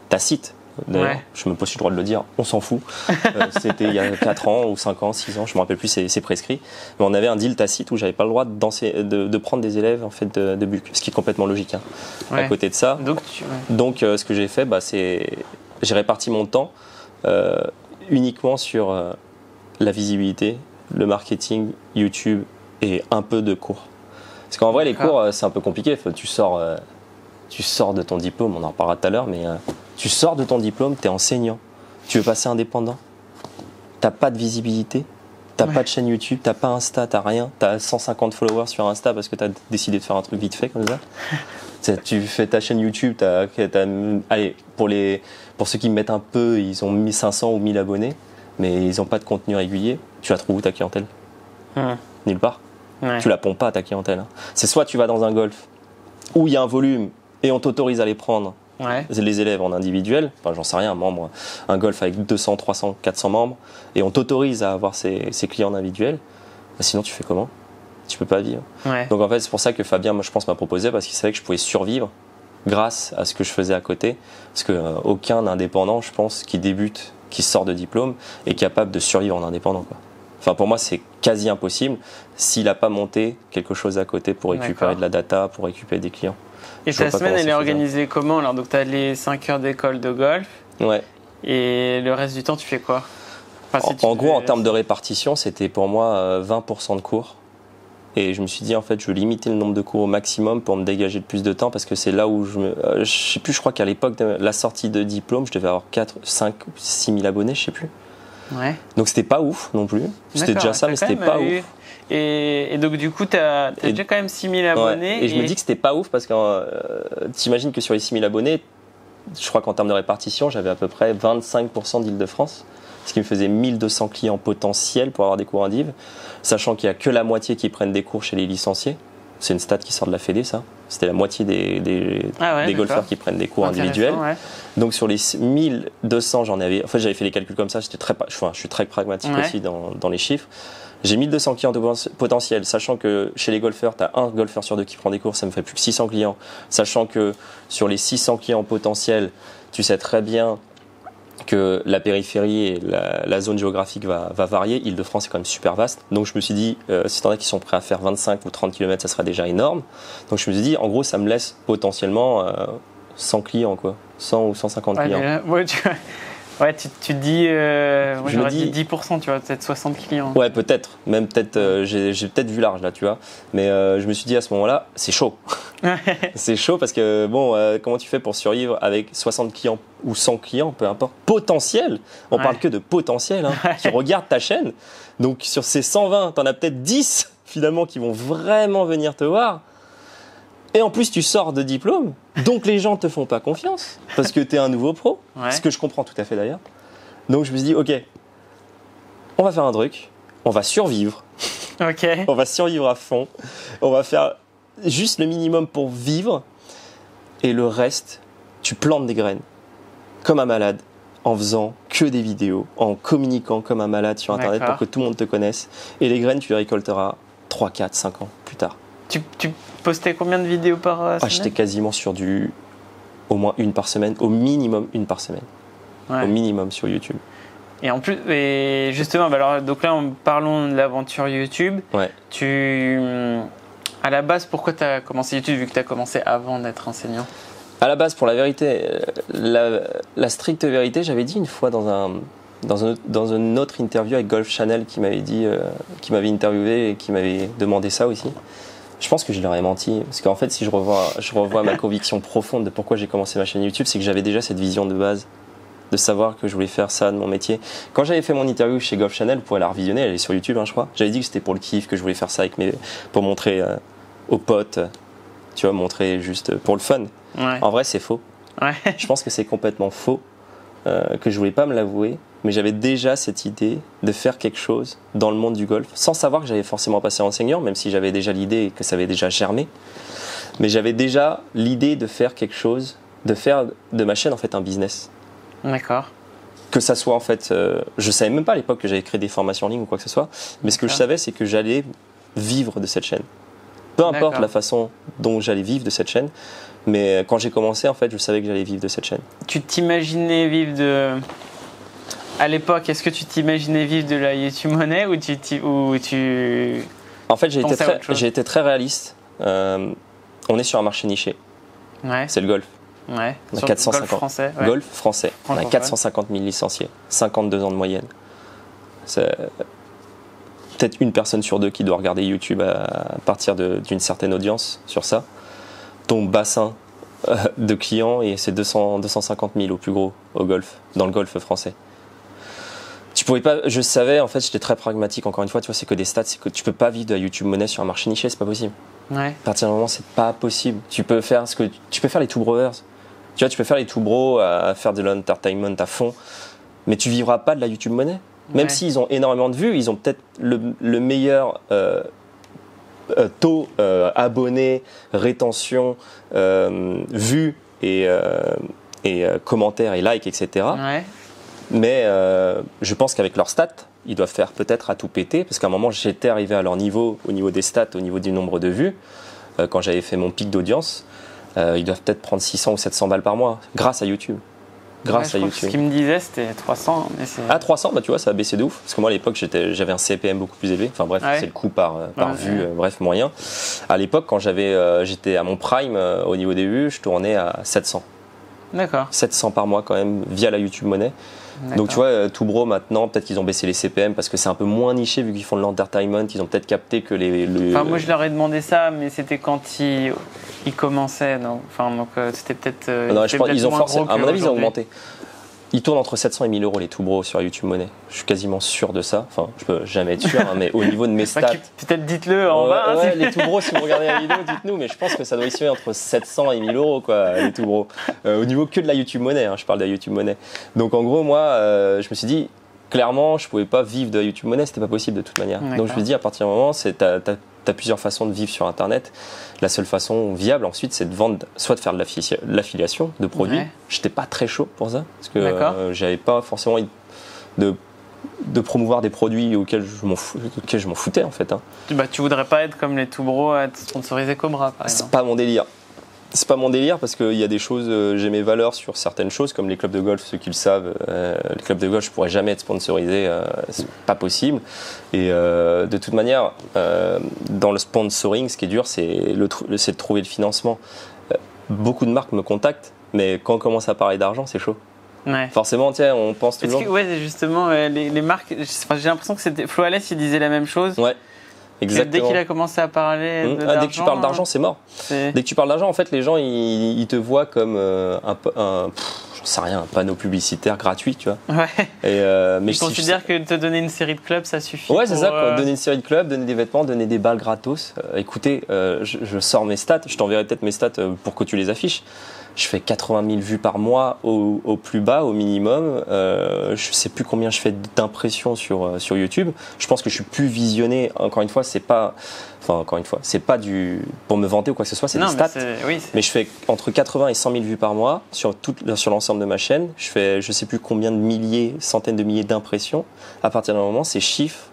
tacite. D'ailleurs, je me pose le droit de le dire, on s'en fout. C'était il y a 4 ans ou 5 ans, 6 ans, je me rappelle plus, c'est prescrit. Mais on avait un deal tacite où j'avais pas le droit de prendre des élèves en fait de Buc, ce qui est complètement logique. À côté de ça, donc ce que j'ai fait, j'ai réparti mon temps uniquement sur la visibilité, le marketing, YouTube et un peu de cours. Parce qu'en vrai, les cours, c'est un peu compliqué. Tu sors de ton diplôme, on en reparlera tout à l'heure, mais tu sors de ton diplôme, tu es enseignant. Tu veux passer indépendant. Tu n'as pas de visibilité, tu n'as pas de chaîne YouTube, tu n'as pas Insta, tu n'as rien. Tu as 150 followers sur Insta parce que tu as décidé de faire un truc vite fait comme ça. Tu fais ta chaîne YouTube, allez, pour ceux qui me mettent un peu, ils ont 1500 ou 1000 abonnés, mais ils n'ont pas de contenu régulier. Tu la trouves où ta clientèle ? Nulle part. Tu la pompes pas ta clientèle. C'est soit tu vas dans un golf où il y a un volume et on t'autorise à les prendre, les élèves en individuel, j'en sais rien, un golf avec 200, 300, 400 membres, et on t'autorise à avoir ces clients individuels. Sinon tu fais comment ? Tu peux pas vivre. Donc en fait c'est pour ça que Fabien, je pense, m'a proposé, parce qu'il savait que je pouvais survivre grâce à ce que je faisais à côté, parce qu'aucun indépendant, je pense, qui débute, qui sort de diplôme, est capable de survivre en indépendant, quoi. Enfin, pour moi, c'est quasi impossible s'il n'a pas monté quelque chose à côté pour récupérer de la data, pour récupérer des clients. Et ta semaine, elle est organisée comment alors? Donc, tu as les 5 heures d'école de golf. Ouais. Et le reste du temps, tu fais quoi? En gros, en termes de répartition, c'était pour moi 20% de cours. Et je me suis dit, en fait, je veux limiter le nombre de cours au maximum pour me dégager le plus de temps parce que c'est là où je sais plus, je crois qu'à l'époque de la sortie de diplôme, je devais avoir 4, 5, 6 000 abonnés, je sais plus. Ouais. Donc c'était pas ouf non plus. C'était déjà ça, mais c'était pas ouf. Et donc du coup, tu as déjà quand même 6 000 abonnés. Ouais. Et je me dis que c'était pas ouf parce que t'imagines que sur les 6 000 abonnés, je crois qu'en termes de répartition, j'avais à peu près 25% d'Île-de-France, ce qui me faisait 1200 clients potentiels pour avoir des cours en div, sachant qu'il n'y a que la moitié qui prennent des cours chez les licenciés. C'est une stat qui sort de la Fédé, ça. C'était la moitié des golfeurs qui prennent des cours individuels. Ouais. Donc sur les 1200, j'avais fait les calculs comme ça. Je suis très pragmatique aussi dans les chiffres. J'ai 1200 clients potentiels, sachant que chez les golfeurs, tu as un golfeur sur deux qui prend des cours, ça me fait plus que 600 clients. Sachant que sur les 600 clients potentiels, tu sais très bien que la périphérie et la zone géographique va varier. Île-de-France est quand même super vaste. Donc je me suis dit, si t'en as qui sont prêts à faire 25 ou 30 km, ça sera déjà énorme. Donc je me suis dit, en gros, ça me laisse potentiellement 100 clients, quoi. 100 ou 150 clients. Tu te dis, moi j'aurais dit 10%, tu vois, peut-être 60 clients. Ouais, peut-être. Même peut-être, j'ai peut-être vu large là, tu vois. Mais je me suis dit à ce moment-là, c'est chaud. C'est chaud parce que, comment tu fais pour survivre avec 60 clients ou 100 clients, peu importe, potentiel. On parle que de potentiel, qui regardent ta chaîne. Donc sur ces 120, t'en as peut-être 10 finalement qui vont vraiment venir te voir. Et en plus, tu sors de diplôme, donc les gens te font pas confiance parce que tu es un nouveau pro, ce que je comprends tout à fait d'ailleurs. Donc je me suis dit, ok, on va faire un truc, on va survivre, on va survivre à fond, on va faire juste le minimum pour vivre et le reste, tu plantes des graines comme un malade en faisant que des vidéos, en communiquant comme un malade sur Internet pour que tout le monde te connaisse. Et les graines, tu les récolteras 3, 4, 5 ans plus tard. Tu postais combien de vidéos par semaine? J'étais quasiment sur au moins une par semaine, au minimum une par semaine. Au minimum sur YouTube. Et en plus, justement, donc là, parlons de l'aventure YouTube. Ouais. À la base, pourquoi tu as commencé YouTube vu que tu as commencé avant d'être enseignant? À la base, pour la vérité, la stricte vérité, j'avais dit une fois dans une autre interview avec Golf Channel qui m'avait interviewé et qui m'avait demandé ça aussi. Je pense que je leur ai menti, parce qu'en fait, si je revois ma conviction profonde de pourquoi j'ai commencé ma chaîne YouTube, c'est que j'avais déjà cette vision de base, de savoir que je voulais faire ça de mon métier. Quand j'avais fait mon interview chez Golf Channel, vous pourrez la revisionner, elle est sur YouTube, je crois. J'avais dit que c'était pour le kiff, que je voulais faire ça pour montrer aux potes, tu vois, montrer juste pour le fun. Ouais. En vrai, c'est faux. Ouais. Je pense que c'est complètement faux, que je voulais pas me l'avouer. Mais j'avais déjà cette idée de faire quelque chose dans le monde du golf, sans savoir que j'allais forcément passer enseignant, même si j'avais déjà l'idée et que ça avait déjà germé. Mais j'avais déjà l'idée de faire quelque chose, de faire de ma chaîne en fait un business. D'accord. Que ça soit en fait, je savais même pas à l'époque que j'avais créé des formations en ligne ou quoi que ce soit, mais ce que je savais c'est que j'allais vivre de cette chaîne. Peu importe la façon dont j'allais vivre de cette chaîne, mais quand j'ai commencé en fait, je savais que j'allais vivre de cette chaîne. Tu t'imaginais vivre de... À l'époque, est-ce que tu t'imaginais vivre de la YouTube Money ou tu... En fait, j'ai été très réaliste. On est sur un marché niché. Ouais. C'est le golf. Ouais. On a 450. Golf français. Ouais. Golf français. On a 450 000 licenciés. 52 ans de moyenne. C'est peut-être une personne sur deux qui doit regarder YouTube à partir d'une certaine audience sur ça. Ton bassin de clients, et c'est 250 000 au plus gros au golf, dans le golf français. Tu pouvais pas, je savais, en fait, j'étais très pragmatique, encore une fois, tu vois, c'est que des stats, c'est que tu peux pas vivre de la YouTube Money sur un marché niché, c'est pas possible. Ouais. À partir du moment, c'est pas possible. Tu peux faire les two brothers. Tu vois, tu peux faire les two bros à faire de l'entertainment à fond, mais tu vivras pas de la YouTube Money. Même s'ils ont énormément de vues, ils ont peut-être le meilleur taux abonnés, rétention, vues et commentaires et likes, etc. Ouais. Mais je pense qu'avec leurs stats, ils doivent faire peut-être à tout péter, parce qu'à un moment, j'étais arrivé à leur niveau, au niveau des stats, au niveau du nombre de vues, quand j'avais fait mon pic d'audience. Ils doivent peut-être prendre 600 ou 700 balles par mois, grâce à YouTube. grâce à YouTube. Ce qu'il me disait, c'était 300. Mais 300, bah tu vois, ça a baissé de ouf. Parce que moi, à l'époque, j'avais un CPM beaucoup plus élevé. Enfin bref, c'est le coût par vue, bref, moyen. À l'époque, quand j'étais à mon prime au niveau des vues, je tournais à 700. D'accord. 700 par mois quand même, via la YouTube Money. Donc tu vois, Toubro maintenant, peut-être qu'ils ont baissé les CPM parce que c'est un peu moins niché vu qu'ils font de l'entertainment, ils ont peut-être capté que Enfin, moi je leur ai demandé ça, mais c'était quand ils commençaient, donc c'était peut-être. Non, je pense ils ont forcé. À mon avis, ils ont augmenté. Ils tournent entre 700 et 1000 euros les Toubro sur YouTube Money. Je suis quasiment sûr de ça. Enfin, je peux jamais être sûr, hein, mais au niveau de mes stats. Peut-être dites-le en bas. Ouais, les Toubro, si vous regardez la vidéo, dites-nous, mais je pense que ça doit osciller entre 700 et 1000 euros, quoi, les Toubro. Au niveau que de la YouTube Money, hein, je parle de la YouTube Money. Donc en gros, moi, je me suis dit, clairement, je pouvais pas vivre de la YouTube Money, c'était pas possible de toute manière. Donc je me suis dit, à partir du moment, t'as plusieurs façons de vivre sur Internet. La seule façon viable ensuite, c'est de vendre, soit de faire de l'affiliation de produits. J'étais pas très chaud pour ça, parce que j'avais pas forcément envie de promouvoir des produits auxquels je m'en foutais en fait. Hein. Tu voudrais pas être comme les Toubro à être sponsorisé Cobra, par exemple. C'est pas mon délire. C'est pas mon délire parce qu'il y a des choses, j'ai mes valeurs sur certaines choses, comme les clubs de golf, ceux qui le savent, les clubs de golf, je pourrais jamais être sponsorisé, c'est pas possible. Et de toute manière, dans le sponsoring, ce qui est dur, c'est de trouver le financement. Beaucoup de marques me contactent, mais quand on commence à parler d'argent, c'est chaud. Ouais. Forcément, tiens, on pense toujours. Justement, les marques, j'ai l'impression que c'était Flo Alès, il disait la même chose. Ouais. Exactement. Dès qu'il a commencé à parler d'argent, dès que tu parles d'argent, c'est mort. Dès que tu parles d'argent, en fait, les gens, ils te voient comme j'en sais rien, un panneau publicitaire gratuit, tu vois. Ouais. Mais ils considèrent que te donner une série de clubs, ça suffit. Ouais, c'est ça, quoi. Donner une série de clubs, donner des vêtements, donner des balles gratos. Écoutez, je sors mes stats, je t'enverrai peut-être mes stats pour que tu les affiches. Je fais 80 000 vues par mois au plus bas, au minimum. Je sais plus combien je fais d'impressions sur YouTube. Je pense que je suis plus visionné. Encore une fois, c'est pas pour me vanter ou quoi que ce soit, c'est des stats. Mais je fais entre 80 et 100 000 vues par mois sur l'ensemble de ma chaîne. Je fais je sais plus combien de milliers, centaines de milliers d'impressions. À partir d'un moment, ces chiffres,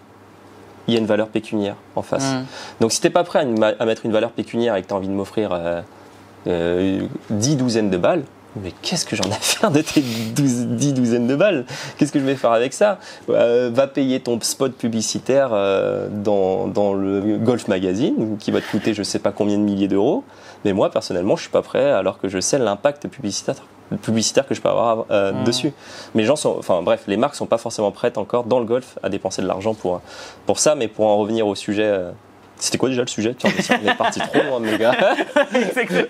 il y a une valeur pécuniaire en face. Donc si t'es pas prêt à mettre une valeur pécuniaire et que tu as envie de m'offrir 10 douzaines de balles, mais qu'est-ce que j'en ai à faire de tes 10 douzaines de balles? Qu'est-ce que je vais faire avec ça? Va payer ton spot publicitaire dans le Golf Magazine qui va te coûter je sais pas combien de milliers d'euros, mais moi personnellement je suis pas prêt alors que je sais l'impact publicitaire que je peux avoir dessus. Mais les marques sont pas forcément prêtes encore dans le golf à dépenser de l'argent pour ça, mais pour en revenir au sujet. C'était quoi déjà le sujet? Tiens, on est parti trop loin, mes gars.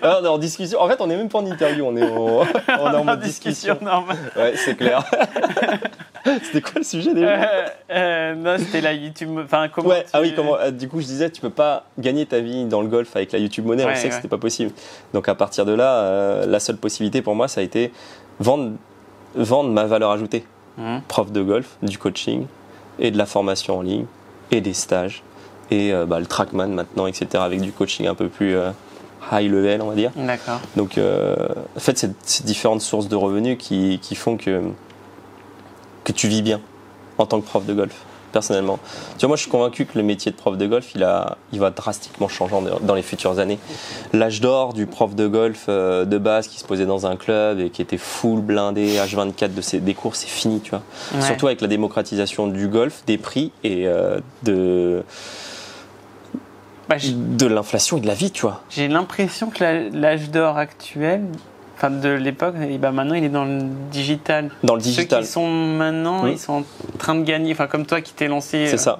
Alors, on est en discussion. En fait, on n'est même pas en interview, on est en mode discussion. Normale. Ouais, c'est clair. C'était quoi le sujet déjà? Non, c'était la YouTube. Enfin, comment ouais, comment du coup, je disais, tu peux pas gagner ta vie dans le golf avec la YouTube Money. On sait que c'était pas possible. Donc, à partir de là, la seule possibilité pour moi, ça a été vendre ma valeur ajoutée. Prof de golf, du coaching et de la formation en ligne et des stages. Et le Trackman maintenant, etc., avec du coaching un peu plus high level, on va dire. D'accord. Donc, en fait, c'est ces différentes sources de revenus qui font que tu vis bien en tant que prof de golf, personnellement. Tu vois, moi, je suis convaincu que le métier de prof de golf, il va drastiquement changer dans les futures années. L'âge d'or du prof de golf de base qui se posait dans un club et qui était full blindé, H24 des cours, c'est fini, tu vois. Ouais. Surtout avec la démocratisation du golf, des prix et de l'inflation et de la vie, tu vois. J'ai l'impression que l'âge d'or actuel, enfin de l'époque, maintenant il est dans le digital. Dans le digital. Ceux qui sont maintenant, ils sont en train de gagner, enfin comme toi qui t'es lancé. C'est ça.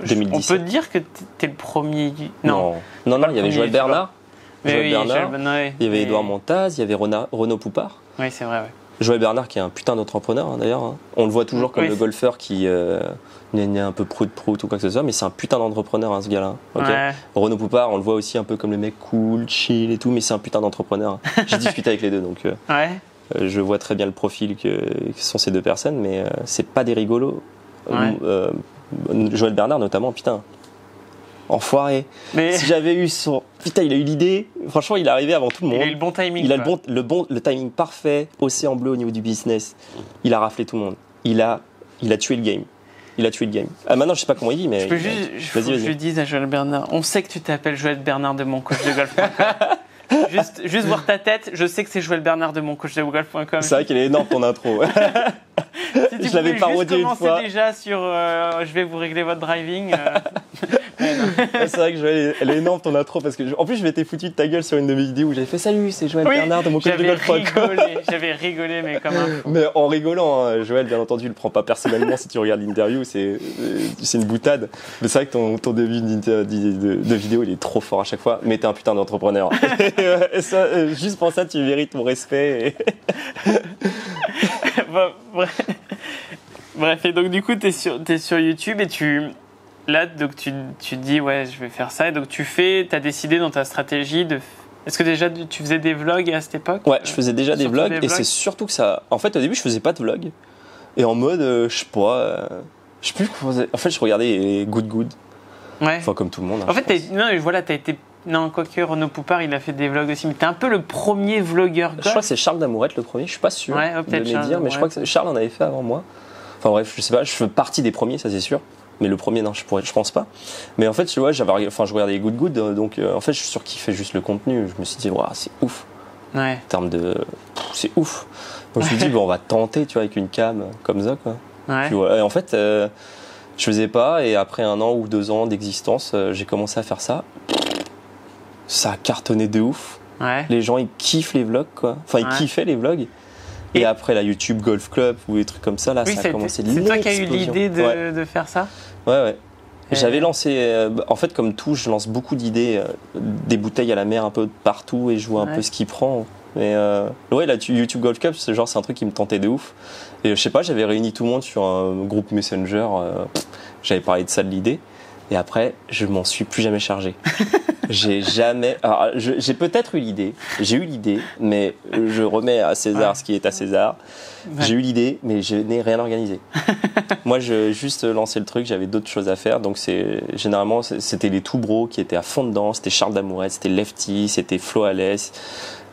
2017. On peut dire que t'es le premier. Non, il y avait Joël Bernard. Il y avait Édouard Montaz, il y avait Renaud Poupard. Oui, c'est vrai, ouais. Joël Bernard qui est un putain d'entrepreneur d'ailleurs. On le voit toujours comme le golfeur qui est un peu prout ou quoi que ce soit, mais c'est un putain d'entrepreneur ce gars-là. Okay. Ouais. Renaud Poupard, on le voit aussi un peu comme le mec cool, chill et tout, mais c'est un putain d'entrepreneur. J'ai discuté avec les deux, donc je vois très bien le profil que sont ces deux personnes, mais c'est pas des rigolos. Ouais. Joël Bernard notamment, putain. Enfoiré. Mais... Si j'avais eu son... Putain, il a eu l'idée. Franchement, il est arrivé avant tout le monde. Il a eu le bon timing. Il a le timing parfait. Océan bleu au niveau du business. Il a raflé tout le monde. Il a tué le game. Maintenant, je sais pas comment il dit, mais... Je dis à Joël Bernard, on sait que tu t'appelles Joël Bernard de mon coach de golf. Juste voir ta tête, je sais que c'est Joël Bernard de moncoachdegolf.com. C'est vrai qu'elle est énorme ton intro. Si je l'avais parodié une fois. Déjà sur je vais vous régler votre driving. C'est vrai que Joël, elle est énorme ton intro parce que en plus je m'étais foutu de ta gueule sur une de mes vidéos où j'avais fait salut, c'est Joël Bernard de moncoachdegolf.com. J'avais rigolé mais comme un fou. Mais en rigolant, hein, Joël bien entendu le prend pas personnellement si tu regardes l'interview, c'est une boutade. Mais c'est vrai que ton début de vidéo il est trop fort à chaque fois, mais t'es un putain d'entrepreneur. Et ça, juste pour ça tu mérites mon respect. Bref, et donc du coup t'es sur YouTube et donc tu te dis ouais je vais faire ça et donc t'as décidé dans ta stratégie de... Est-ce que déjà tu faisais des vlogs à cette époque? Ouais, je faisais déjà des vlogs et c'est surtout que ça... En fait au début je faisais pas de vlogs et en mode je sais plus en fait je regardais les Good. Ouais. Enfin comme tout le monde. Hein, en fait t'as été... Non, quoique Renaud Poupard, il a fait des vlogs aussi, mais t'es un peu le premier vlogueur golf. Je crois que c'est Charles Damourette le premier, je suis pas sûr de me dire, mais je crois que Charles en avait fait avant moi. Enfin bref, je sais pas, je fais partie des premiers, ça c'est sûr. Mais le premier, non, je pense pas. Mais en fait, tu vois, je regardais les Good, donc en fait, je surkiffais juste le contenu. Je me suis dit, waouh, c'est ouf. Ouais. En termes de. C'est ouf. Donc je me suis dit, bon, on va tenter, tu vois, avec une cam comme ça, quoi. Ouais. Puis, voilà. Et en fait, je faisais pas, et après 1 an ou 2 ans d'existence, j'ai commencé à faire ça. Ça a cartonné de ouf. Ouais. Les gens, ils kiffent les vlogs, quoi. Enfin, ils kiffaient les vlogs. Et après la YouTube Golf Club ou des trucs comme ça, là, ça a commencé de l'explosion. C'est toi qui as eu l'idée de faire ça? Ouais. J'avais lancé, en fait, comme tout, je lance beaucoup d'idées, des bouteilles à la mer un peu partout et je vois un peu ce qui prend. Mais ouais, la YouTube Golf Club, c'est un truc qui me tentait de ouf. Et je sais pas, j'avais réuni tout le monde sur un groupe Messenger, j'avais parlé de ça, de l'idée. Et après, je m'en suis plus jamais chargé. J'ai peut-être eu l'idée, j'ai eu l'idée, mais je remets à César ce qui est à César. Ouais. J'ai eu l'idée, mais je n'ai rien organisé. Moi, j'ai juste lancé le truc, j'avais d'autres choses à faire. Donc, généralement, c'était les tout bros qui étaient à fond dedans. C'était Charles Damourette, c'était Lefty, c'était Flo Alès.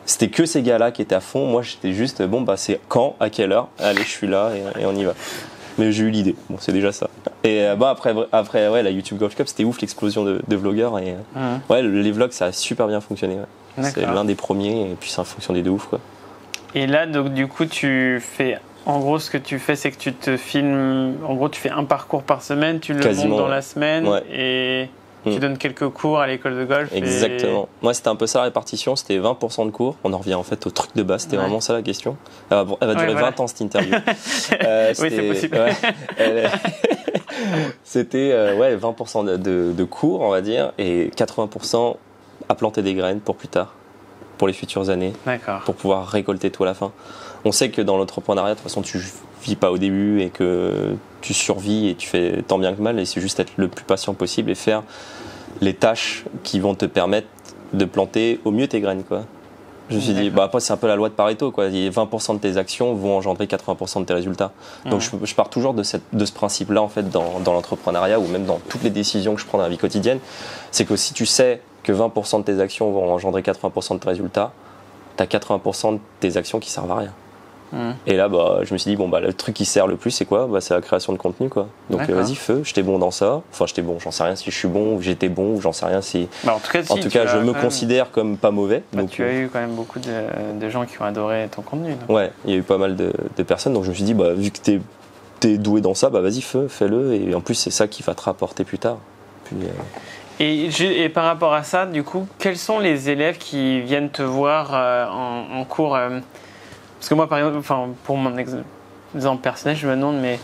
C'était que ces gars-là qui étaient à fond. Moi, j'étais juste, bon, bah, c'est quand, à quelle heure? Allez, je suis là et on y va. Mais j'ai eu l'idée. Bon, c'est déjà ça. Et après, ouais, la YouTube Golf Cup, c'était ouf l'explosion de vlogueurs. Et ouais, les vlogs, ça a super bien fonctionné. Ouais. C'est l'un des premiers, et puis ça a fonctionné de ouf, quoi. Et là, donc, du coup, en gros, ce que tu fais, c'est que tu te filmes. En gros, tu fais un parcours par semaine, tu le montes dans la semaine, et tu donnes quelques cours à l'école de golf. Exactement. Moi, c'était un peu ça la répartition. C'était 20% de cours. On en revient en fait au truc de base. C'était vraiment ça la question. Elle va durer 20 ans cette interview. Oui, c'est possible. C'était 20% de cours, on va dire, et 80% à planter des graines pour plus tard, pour les futures années, pour pouvoir récolter tout à la fin. On sait que dans l'entrepreneuriat, de toute façon, tu vis pas au début et que tu survis et tu fais tant bien que mal, et c'est juste être le plus patient possible et faire les tâches qui vont te permettre de planter au mieux tes graines, quoi. Je me suis dit, après c'est un peu la loi de Pareto, quoi. 20% de tes actions vont engendrer 80% de tes résultats. Donc je pars toujours de ce principe-là, en fait, dans l'entrepreneuriat ou même dans toutes les décisions que je prends dans la vie quotidienne. C'est que si tu sais que 20% de tes actions vont engendrer 80% de tes résultats, tu as 80% de tes actions qui servent à rien. Et là, je me suis dit, le truc qui sert le plus, c'est quoi? C'est la création de contenu, quoi. Donc vas-y, feu, j'étais bon dans ça. Enfin, j'étais bon, j'en sais rien si je suis bon ou j'étais bon ou j'en sais rien si. En tout cas, je me considère comme pas mauvais. Donc, tu as eu quand même beaucoup de gens qui ont adoré ton contenu. Donc. Ouais, il y a eu pas mal de personnes. Donc je me suis dit, vu que t'es doué dans ça, vas-y, fais-le. Et en plus, c'est ça qui va te rapporter plus tard. Puis, Et par rapport à ça, du coup, quels sont les élèves qui viennent te voir en cours Parce que moi, par exemple, pour mon exemple personnel, je me demande, mais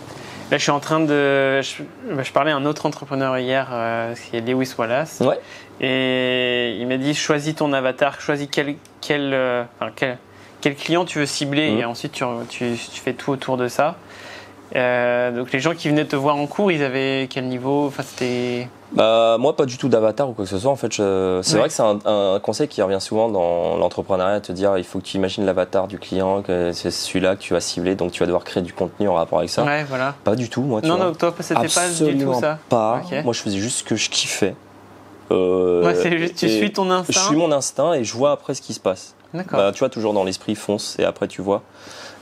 là, je suis en train de... Je parlais à un autre entrepreneur hier, qui est Lewis Wallace, et il m'a dit, choisis ton avatar, choisis quel client tu veux cibler, et ensuite tu fais tout autour de ça. Donc les gens qui venaient te voir en cours, ils avaient quel niveau? C'était... moi, pas du tout d'avatar ou quoi que ce soit. En fait, c'est vrai que c'est un conseil qui revient souvent dans l'entrepreneuriat, te dire il faut que tu imagines l'avatar du client, que c'est celui-là que tu vas cibler, donc tu vas devoir créer du contenu en rapport avec ça. Ouais, voilà. Pas du tout, moi. Non, toi, c'était pas du tout ça. Pas. Okay. Moi, je faisais juste ce que je kiffais. C'est juste, tu suis ton instinct. Je suis mon instinct et je vois après ce qui se passe. D'accord. Bah, tu vois, toujours dans l'esprit, fonce et après tu vois.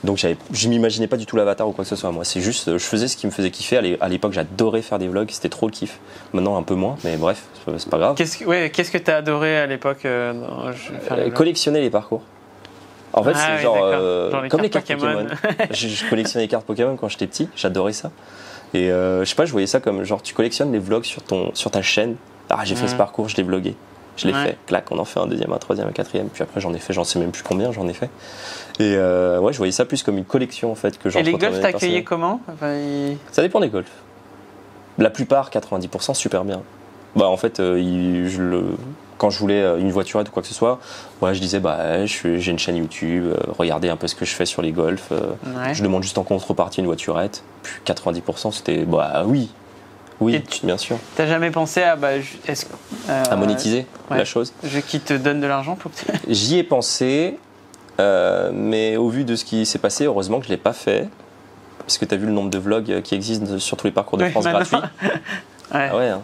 Donc je m'imaginais pas du tout l'avatar ou quoi que ce soit. Moi, c'est juste, je faisais ce qui me faisait kiffer. À l'époque, j'adorais faire des vlogs, c'était trop le kiff. Maintenant, un peu moins, mais bref, c'est pas grave. Qu'est-ce que tu as adoré à l'époque collectionner les parcours. En fait, c'est genre comme les cartes Pokémon. je collectionnais les cartes Pokémon quand j'étais petit, j'adorais ça. Et je sais pas, je voyais ça comme genre tu collectionnes les vlogs sur ta chaîne. Ah, j'ai fait ce parcours, je l'ai vlogué. Je l'ai fait, clac, on en fait un deuxième, un troisième, un quatrième, puis après j'en sais même plus combien j'en ai fait. Et ouais, je voyais ça plus comme une collection en fait que genre. Et les golfs t'accueillaient comment Ça dépend des golfs. La plupart, 90%, super bien. Bah en fait, quand je voulais une voiturette ou quoi que ce soit, ouais, je disais j'ai une chaîne YouTube, regardez un peu ce que je fais sur les golfs. Je demande juste en contrepartie une voiturette. Puis 90% c'était oui, bien sûr. T'as jamais pensé à à monétiser la chose qui te donne de l'argent pour que J'y ai pensé, mais au vu de ce qui s'est passé, heureusement que je l'ai pas fait, parce que tu as vu le nombre de vlogs qui existent sur tous les parcours de France gratuits. Ah ouais. Hein.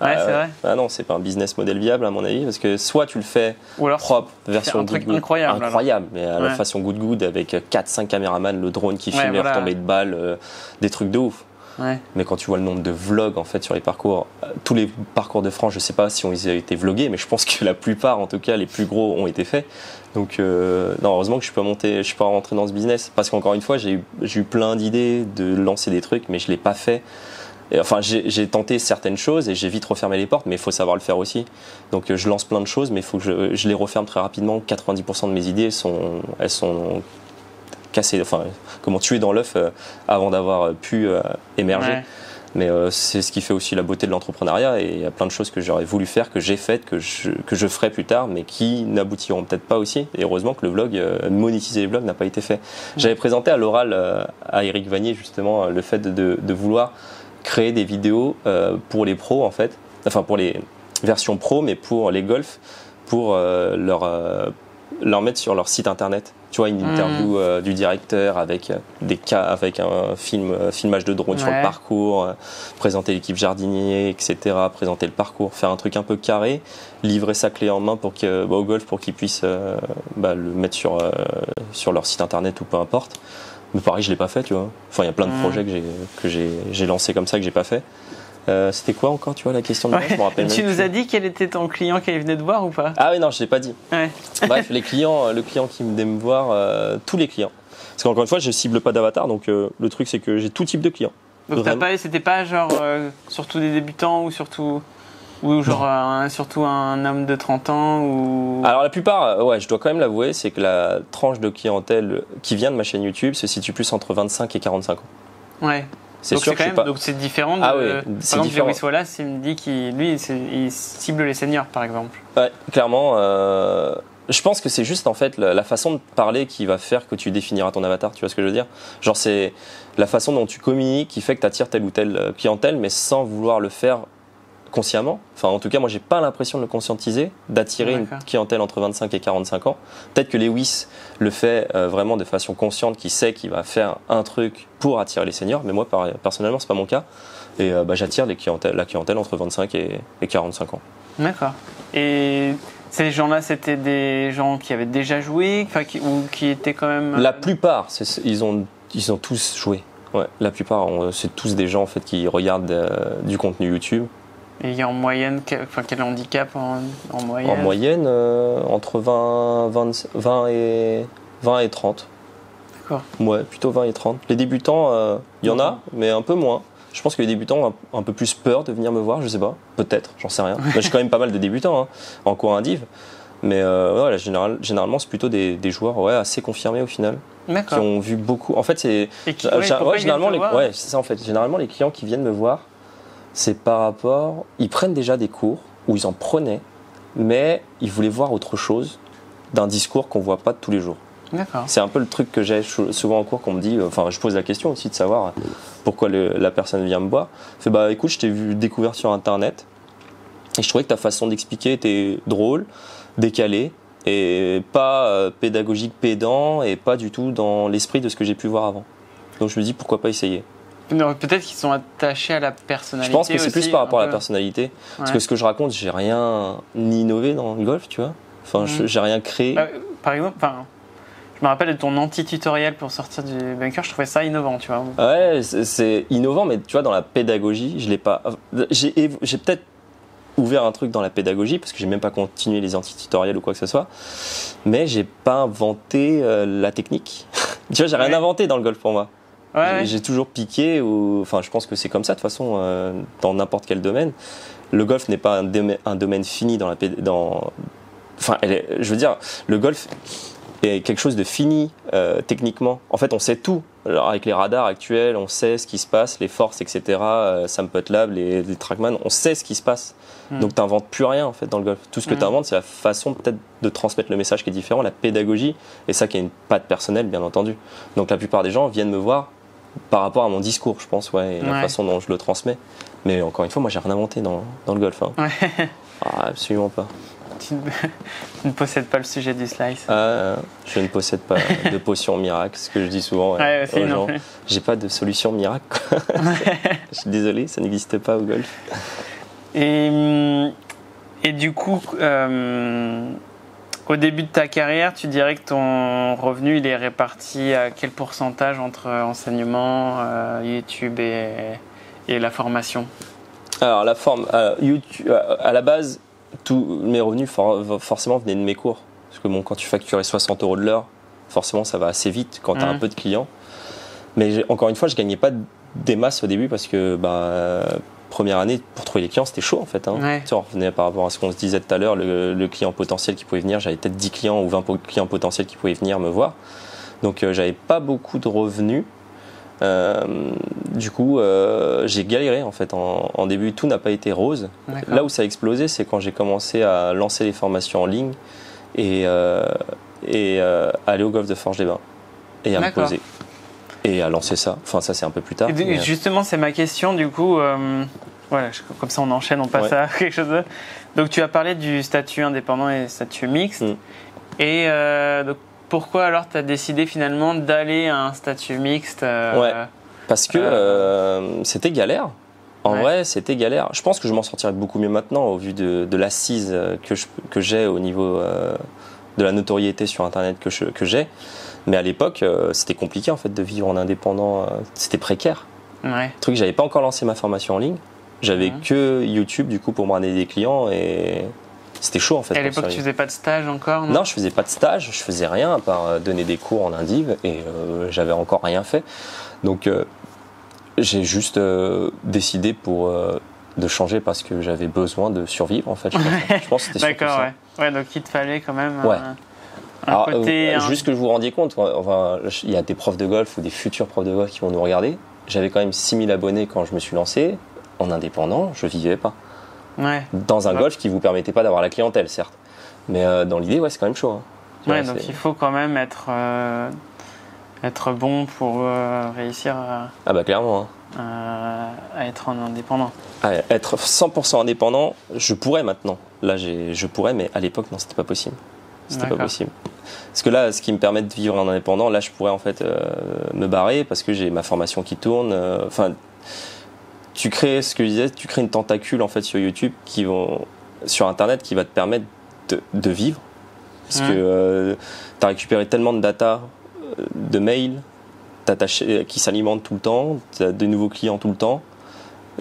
Ouais, c'est vrai. Ah non, c'est pas un business model viable à mon avis, parce que soit tu le fais propre, version un truc incroyable, mais à la façon good avec 4-5 caméramans, le drone qui filme les retombées de balles, des trucs de ouf. Ouais. Mais quand tu vois le nombre de vlogs en fait sur les parcours, tous les parcours de France, je sais pas si ils ont été vlogués, mais je pense que la plupart, en tout cas les plus gros, ont été faits. Donc non, heureusement que je suis pas rentré dans ce business, parce qu'encore une fois, j'ai eu plein d'idées de lancer des trucs, mais je l'ai pas fait. Et, enfin, j'ai tenté certaines choses et j'ai vite refermé les portes, mais il faut savoir le faire aussi. Donc je lance plein de choses, mais il faut que je les referme très rapidement. 90% de mes idées, elles sont cassées, enfin comment tuer dans l'œuf avant d'avoir pu émerger. Ouais. Mais c'est ce qui fait aussi la beauté de l'entrepreneuriat, et il y a plein de choses que j'aurais voulu faire, que j'ai faites, que je ferai plus tard, mais qui n'aboutiront peut-être pas aussi. Et heureusement que le vlog, monétiser les vlogs n'a pas été fait. J'avais présenté à l'oral à Eric Vanier justement le fait de vouloir créer des vidéos pour les pros en fait, enfin pour les versions pro, mais pour les golfs, pour leur mettre sur leur site internet. Tu vois, une interview du directeur avec un filmage de drone sur le parcours, présenter l'équipe jardinier, etc., présenter le parcours, faire un truc un peu carré, livrer sa clé en main au golf pour qu'ils puissent le mettre sur leur site internet ou peu importe. Mais pareil, je l'ai pas fait, tu vois. Enfin, il y a plein de projets que j'ai lancés comme ça que j'ai pas fait. C'était quoi encore, tu vois, la question de je me rappelle même. Tu nous as dit quel était ton client qui venait te voir ou pas? Ah oui, non, je l'ai pas dit. Ouais. Bref, le client qui venait me voir, tous les clients. Parce qu'encore une fois, je cible pas d'avatar, donc le truc c'est que j'ai tout type de clients. Donc c'était pas genre surtout des débutants ou surtout surtout un homme de 30 ans ou... Alors la plupart, je dois quand même l'avouer, c'est que la tranche de clientèle qui vient de ma chaîne YouTube se situe plus entre 25 et 45 ans. Ouais. C'est sûr que donc c'est différent de... par exemple, Jerry Wallace, il me dit qu'il cible les seniors, par exemple. Ouais, clairement. Je pense que c'est juste en fait la façon de parler qui va faire que tu définiras ton avatar, tu vois ce que je veux dire? Genre c'est la façon dont tu communiques qui fait que tu attires telle ou telle clientèle, mais sans vouloir le faire consciemment. Enfin, en tout cas, moi, j'ai pas l'impression de le conscientiser, d'attirer une clientèle entre 25 et 45 ans. Peut-être que Lewis le fait vraiment de façon consciente, qui sait qu'il va faire un truc pour attirer les seniors, mais moi, personnellement, c'est pas mon cas. Et j'attire la clientèle entre 25 et 45 ans. D'accord. Et ces gens-là, c'était des gens qui avaient déjà joué, ou qui étaient quand même... La plupart, ils ont tous joué. Ouais, la plupart, c'est tous des gens en fait qui regardent du contenu YouTube. Et en moyenne, quel handicap en moyenne? En moyenne, entre 20 et 30. D'accord. Ouais, plutôt 20 et 30. Les débutants, il y en a, mais un peu moins. Je pense que les débutants ont un peu plus peur de venir me voir, je sais pas. Peut-être, j'en sais rien. J'ai quand même pas mal de débutants en cours indiv. Mais généralement, c'est plutôt des joueurs assez confirmés au final. D'accord. Qui ont vu beaucoup. En fait, c'est... généralement, c'est ça en fait. Généralement, les clients qui viennent me voir, c'est par rapport... Ils prennent déjà des cours, ou ils en prenaient, mais ils voulaient voir autre chose d'un discours qu'on voit pas tous les jours. D'accord. C'est un peu le truc que j'ai souvent en cours qu'on me dit, enfin je pose la question aussi de savoir pourquoi la personne vient me voir. Je fais écoute, je t'ai découvert sur internet et je trouvais que ta façon d'expliquer était drôle, décalée et pas pédagogique pédant et pas du tout dans l'esprit de ce que j'ai pu voir avant. Donc je me dis pourquoi pas essayer. Non, peut-être qu'ils sont attachés à la personnalité. Je pense que c'est plus par rapport à la personnalité. Parce que ce que je raconte, j'ai rien innové dans le golf, tu vois. Enfin, j'ai rien créé. Par exemple, je me rappelle de ton anti-tutoriel pour sortir du bunker, je trouvais ça innovant, tu vois. Ouais, c'est innovant, mais tu vois, dans la pédagogie, je l'ai pas. J'ai peut-être ouvert un truc dans la pédagogie parce que j'ai même pas continué les anti-tutoriels ou quoi que ce soit, mais j'ai pas inventé la technique. Tu vois, j'ai rien inventé dans le golf pour moi. J'ai toujours piqué, enfin, je pense que c'est comme ça de toute façon dans n'importe quel domaine. Le golf n'est pas un domaine fini enfin, je veux dire, le golf est quelque chose de fini techniquement. En fait, on sait tout. Alors, avec les radars actuels, on sait ce qui se passe, les forces, etc. Sam Putt-Lab, les Trackman, on sait ce qui se passe. Donc, tu n'inventes plus rien en fait dans le golf. Tout ce que tu inventes, c'est la façon peut-être de transmettre le message qui est différent, la pédagogie, et ça qui a une patte personnelle, bien entendu. Donc, la plupart des gens viennent me voir par rapport à mon discours, je pense, et la façon dont je le transmets. Mais encore une fois, moi, j'ai rien inventé dans le golf. Hein. Absolument pas. Tu ne possèdes pas le sujet du slice. Je ne possède pas de potion miracle, ce que je dis souvent aux gens. J'ai pas de solution miracle. Je suis désolé, ça n'existe pas au golf. Et du coup, au début de ta carrière, tu dirais que ton revenu il est réparti à quel pourcentage entre enseignement, YouTube et la formation? Alors YouTube, à la base, tous mes revenus forcément venaient de mes cours. Parce que quand tu facturais 60 € de l'heure, forcément ça va assez vite quand tu as un peu de clients. Mais encore une fois, je gagnais pas des masses au début parce que première année, pour trouver les clients, c'était chaud en fait. Hein. Tu sais, on revenait par rapport à ce qu'on se disait tout à l'heure, le client potentiel qui pouvait venir, j'avais peut-être 10 clients ou 20 clients potentiels qui pouvaient venir me voir. Donc j'avais pas beaucoup de revenus. Du coup, j'ai galéré en fait en début. Tout n'a pas été rose. D'accord. Là où ça a explosé, c'est quand j'ai commencé à lancer les formations en ligne et aller au golf de Forges-les-Bains et à me poser et à lancer ça. Enfin, ça c'est un peu plus tard. Justement, c'est ma question. Du coup, voilà, comme ça on enchaîne, on passe à quelque chose d'autre. Donc, tu as parlé du statut indépendant et statut mixte. Et donc, pourquoi alors tu as décidé finalement d'aller à un statut mixte parce que c'était galère. En vrai, c'était galère. Je pense que je m'en sortirais beaucoup mieux maintenant au vu de l'assise que j'ai au niveau de la notoriété sur Internet que j'ai. Mais à l'époque, c'était compliqué en fait de vivre en indépendant. C'était précaire. Le truc, j'avais pas encore lancé ma formation en ligne. J'avais que YouTube du coup pour me ramener des clients et c'était chaud en fait. Et à l'époque, tu faisais pas de stage encore? Non, je faisais pas de stage, je faisais rien à part donner des cours en indiv et j'avais encore rien fait. Donc j'ai juste décidé de changer parce que j'avais besoin de survivre en fait. Je pense que c'était surtout ça. Ouais, donc il te fallait quand même un côté. Juste que je vous rendiez compte, il y a des profs de golf ou des futurs profs de golf qui vont nous regarder. J'avais quand même 6000 abonnés quand je me suis lancé. En indépendant, je vivais pas. Dans un golf qui vous permettait pas d'avoir la clientèle, certes. Mais dans l'idée, c'est quand même chaud. Hein. Donc il faut quand même être bon pour réussir clairement. À être en indépendant. Être 100% indépendant, je pourrais maintenant. Là, je pourrais, mais à l'époque, non, c'était pas possible. C'était pas possible. Parce que là, ce qui me permet de vivre en indépendant, là, je pourrais en fait me barrer parce que j'ai ma formation qui tourne. Tu crées ce que je disais, tu crées une tentacule en fait sur YouTube sur Internet qui va te permettre de vivre. Parce que tu as récupéré tellement de data, de mails, qui s'alimentent tout le temps, tu as de nouveaux clients tout le temps.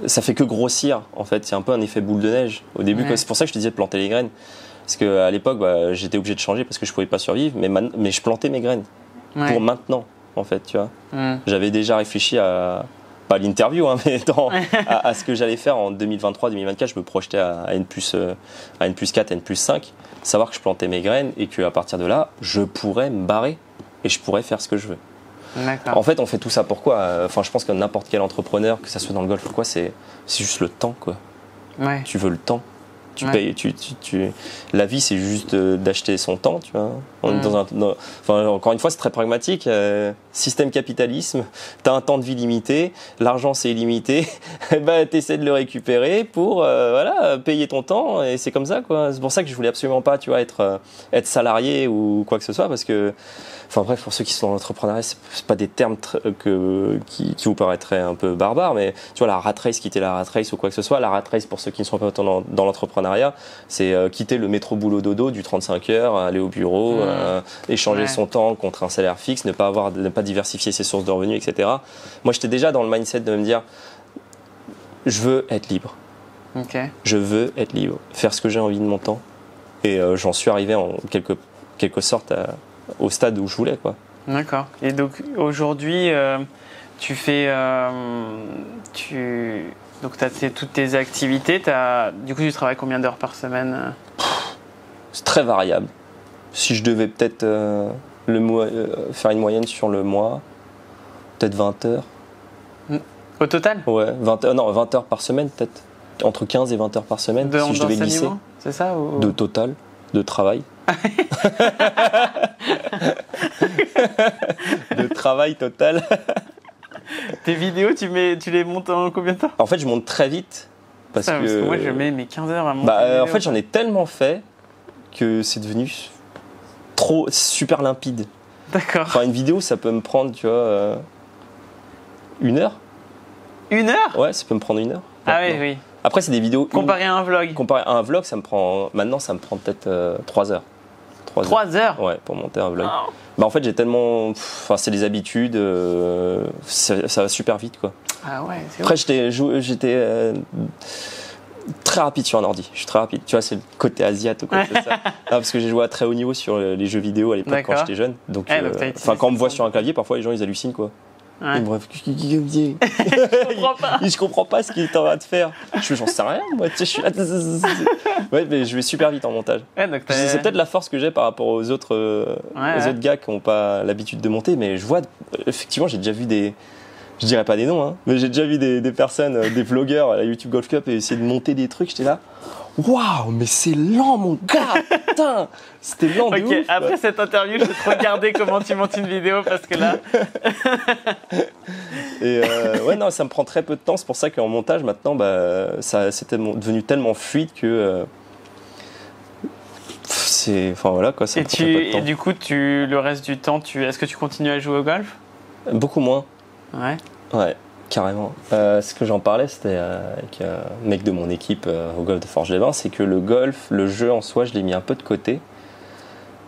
Ça fait que grossir en fait, c'est un peu un effet boule de neige. Au début, c'est pour ça que je te disais de planter les graines. Parce qu'à l'époque, j'étais obligé de changer parce que je pouvais pas survivre, mais je plantais mes graines pour maintenant en fait, tu vois. J'avais déjà réfléchi pas l'interview, hein, mais à ce que j'allais faire en 2023-2024, je me projetais à N+4, N+5, savoir que je plantais mes graines et qu'à partir de là, je pourrais me barrer et je pourrais faire ce que je veux. En fait, on fait tout ça pourquoi? Je pense que n'importe quel entrepreneur, que ça soit dans le golf ou quoi, c'est juste le temps, quoi. Tu veux le temps. Tu payes, la vie, c'est juste d'acheter son temps, tu vois. Encore une fois, c'est très pragmatique. Système capitalisme, tu as un temps de vie limité, l'argent c'est illimité, tu essaies de le récupérer pour payer ton temps et c'est comme ça, quoi. C'est pour ça que je voulais absolument pas, tu vois, être salarié ou quoi que ce soit parce que bref, pour ceux qui sont dans l'entrepreneuriat, c'est pas des termes qui vous paraîtraient un peu barbares, mais tu vois, la rat race, quitter la rat race ou quoi que ce soit, la rat race pour ceux qui ne sont pas dans l'entrepreneuriat, l'entrepreneuriat, c'est quitter le métro boulot dodo du 35 heures, aller au bureau, échanger son temps contre un salaire fixe, ne pas diversifier ses sources de revenus, etc. Moi, j'étais déjà dans le mindset de me dire, je veux être libre. Je veux être libre, faire ce que j'ai envie de mon temps. Et j'en suis arrivé en quelque sorte au stade où je voulais, quoi. D'accord. Et donc aujourd'hui, tu fais, donc tu as toutes tes activités. Du coup, tu travailles combien d'heures par semaine? C'est très variable. Si je devais peut-être faire une moyenne sur le mois, peut-être 20 heures. Au total? Ouais, 20 heures par semaine peut-être. Entre 15 et 20 heures par semaine, si je devais glisser. C'est ça ou... De total, de travail. De travail total. Tes vidéos, tu les montes en combien de temps? En fait, je monte très vite. Parce que moi, je mets mes 15 heures à monter. En fait, j'en ai tellement fait que c'est devenu super limpide. D'accord. Enfin, une vidéo, ça peut me prendre, tu vois, 1 heure. 1 heure? Ouais, ça peut me prendre 1 heure. Ah oui. Après, c'est des vidéos. Comparé à un vlog. Comparé à un vlog, maintenant, ça me prend peut-être 3 heures. 3 heures? Ouais, pour monter un vlog. Oh. En fait, j'ai tellement. Enfin, c'est les habitudes. Ça va super vite, quoi. Ah ouais, c'est Après, j'étais très rapide sur un ordi. Je suis très rapide. Tu vois, c'est le côté asiate ou quoi que ça. Parce que j'ai joué à très haut niveau sur les jeux vidéo à l'époque quand j'étais jeune. Donc, quand on me voit sur un clavier, parfois les gens ils hallucinent, quoi. Ouais. Bref, je comprends pas ce qu'il est en train de faire. J'en sais rien, moi. Tu sais, ouais, mais je vais super vite en montage. C'est peut-être la force que j'ai par rapport aux autres gars qui n'ont pas l'habitude de monter. Mais je vois, effectivement, j'ai déjà vu je dirais pas des noms, hein, mais j'ai déjà vu des personnes, des vlogueurs à la YouTube Golf Cup et essayer de monter des trucs. J'étais là. Waouh, mais c'est lent, mon gars! Putain! C'était lent de ouf! Après cette interview, je vais te regarder comment tu montes une vidéo parce que là. Et ouais, non, ça me prend très peu de temps. C'est pour ça qu'en montage, maintenant, c'était devenu tellement fluide que. Enfin voilà, quoi. Ça me prend très peu de temps. Et du coup, le reste du temps, est-ce que tu continues à jouer au golf? Beaucoup moins. Ouais. Ouais. Carrément. Ce que j'en parlais, c'était avec un mec de mon équipe au golf de Forges-les-Bains, c'est que le golf, le jeu en soi, je l'ai mis un peu de côté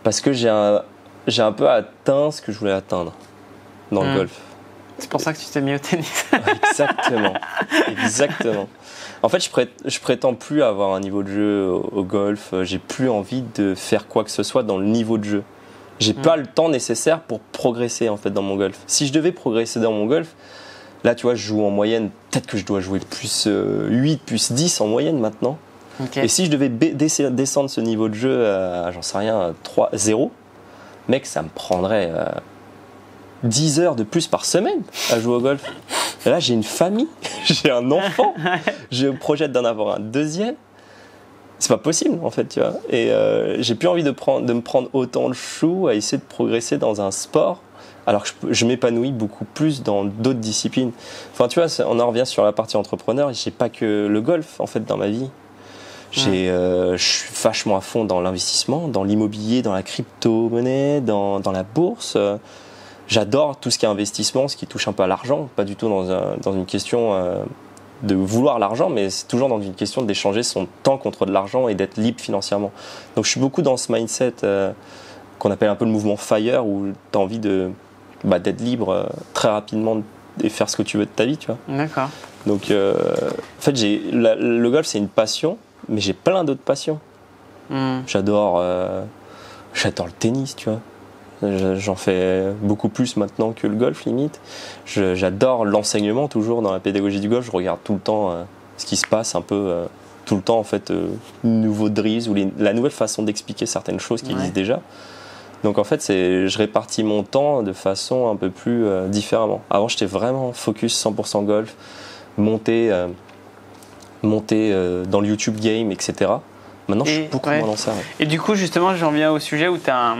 parce que j'ai un peu atteint ce que je voulais atteindre dans le golf. C'est pour ça que tu t'es mis au tennis. Exactement. En fait, je prétends plus avoir un niveau de jeu au golf. J'ai plus envie de faire quoi que ce soit dans le niveau de jeu. J'ai pas le temps nécessaire pour progresser en fait dans mon golf. Si je devais progresser dans mon golf, là, tu vois, je joue en moyenne, peut-être que je dois jouer plus 8, plus 10 en moyenne maintenant. Et si je devais descendre ce niveau de jeu à, j'en sais rien, 0, mec, ça me prendrait 10 heures de plus par semaine à jouer au golf. Et là, j'ai une famille, j'ai un enfant, je projette d'en avoir un deuxième. C'est pas possible, en fait, tu vois. Et j'ai plus envie de me prendre autant de chou à essayer de progresser dans un sport. Alors que je m'épanouis beaucoup plus dans d'autres disciplines. Enfin, tu vois, on en revient sur la partie entrepreneur. J'ai pas que le golf, en fait, dans ma vie. Je suis vachement à fond dans l'investissement, dans l'immobilier, dans la crypto-monnaie, dans la bourse. J'adore tout ce qui est investissement, ce qui touche un peu à l'argent. Pas du tout dans une question de vouloir l'argent, mais c'est toujours dans une question d'échanger son temps contre de l'argent et d'être libre financièrement. Donc, je suis beaucoup dans ce mindset qu'on appelle un peu le mouvement FIRE, où tu as envie d'être libre très rapidement et faire ce que tu veux de ta vie, tu vois. D'accord. Donc, en fait, le golf, c'est une passion, mais j'ai plein d'autres passions. J'adore le tennis, tu vois. J'en fais beaucoup plus maintenant que le golf, limite. J'adore l'enseignement, toujours dans la pédagogie du golf. Je regarde tout le temps ce qui se passe, un peu tout le temps, en fait, nouveaux drills ou la nouvelle façon d'expliquer certaines choses qui existent déjà. Donc en fait, je répartis mon temps de façon un peu plus différemment. Avant, j'étais vraiment focus 100% golf, monter dans le YouTube game, etc. Maintenant, je suis beaucoup moins dans ça. Ouais. Et du coup, justement, j'en viens au sujet où tu as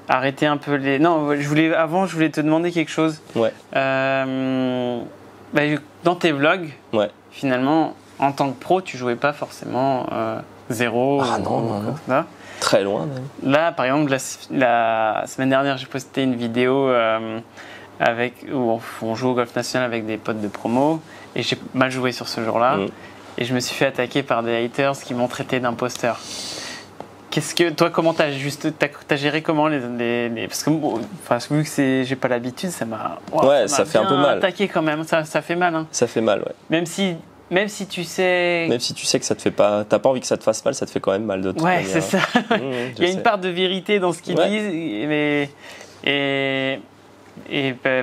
arrêté un peu les... Non, je voulais te demander quelque chose. Ouais. Dans tes vlogs, finalement, en tant que pro, tu jouais pas forcément 0. Ah non. Très loin même. Là, par exemple, la semaine dernière, j'ai posté une vidéo où on joue au golf national avec des potes de promo et j'ai mal joué sur ce jour-là. et je me suis fait attaquer par des haters qui m'ont traité d'imposteur. Toi, comment t'as géré comment parce que vu que j'ai pas l'habitude, ça m'a ça fait un peu mal. Attaqué quand même, ça fait mal. Hein. Ça fait mal, ouais. Même si tu sais que ça te fait pas, t'as pas envie que ça te fasse mal, ça te fait quand même mal de toute manière. C'est ça. Il y a une part de vérité dans ce qu'ils disent, mais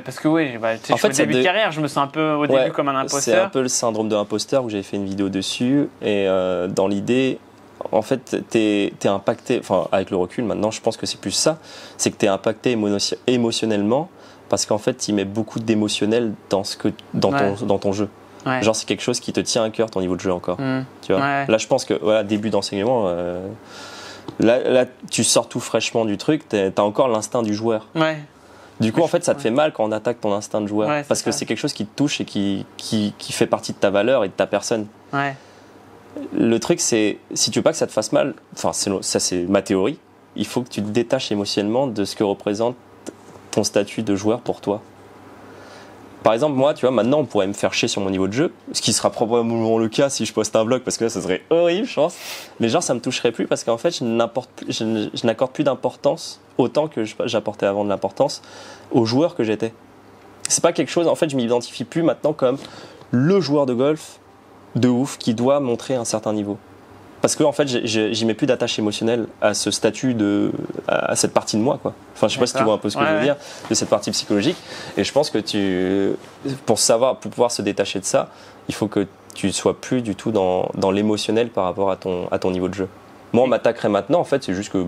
parce que en fait, au début de carrière, je me sens un peu au début comme un imposteur. C'est un peu le syndrome de l'imposteur où j'avais fait une vidéo dessus et dans l'idée. En fait, t'es impacté, enfin avec le recul maintenant, je pense que c'est plus ça, c'est que t'es impacté émotionnellement parce qu'en fait, il met beaucoup d'émotionnel dans ton jeu. Ouais. Genre c'est quelque chose qui te tient à cœur ton niveau de jeu encore. Tu vois. Ouais. Là, je pense que début d'enseignement, là, tu sors tout fraîchement du truc, t'as encore l'instinct du joueur. Ouais. Du coup, en fait, ça te fait mal quand on attaque ton instinct de joueur parce que c'est quelque chose qui te touche et qui fait partie de ta valeur et de ta personne. Ouais. Le truc, c'est, si tu veux pas que ça te fasse mal, enfin, ça c'est ma théorie, il faut que tu te détaches émotionnellement de ce que représente ton statut de joueur pour toi. Par exemple, moi, tu vois, maintenant, on pourrait me faire chier sur mon niveau de jeu, ce qui sera probablement le cas si je poste un vlog, parce que là, ça serait horrible, je pense. Mais genre, ça me toucherait plus parce qu'en fait, je n'accorde plus d'importance autant que j'apportais avant de l'importance aux joueurs que j'étais. C'est pas quelque chose, en fait, je m'identifie plus maintenant comme le joueur de golf de ouf qui doit montrer un certain niveau. Parce que en fait, j'y mets plus d'attache émotionnelle à ce statut à cette partie de moi, quoi. Enfin, je sais pas si tu vois un peu ce que je veux dire de cette partie psychologique. Et je pense que pour pouvoir se détacher de ça, il faut que tu sois plus du tout dans l'émotionnel par rapport à ton niveau de jeu. Moi, on m'attaquerait maintenant, en fait, c'est juste que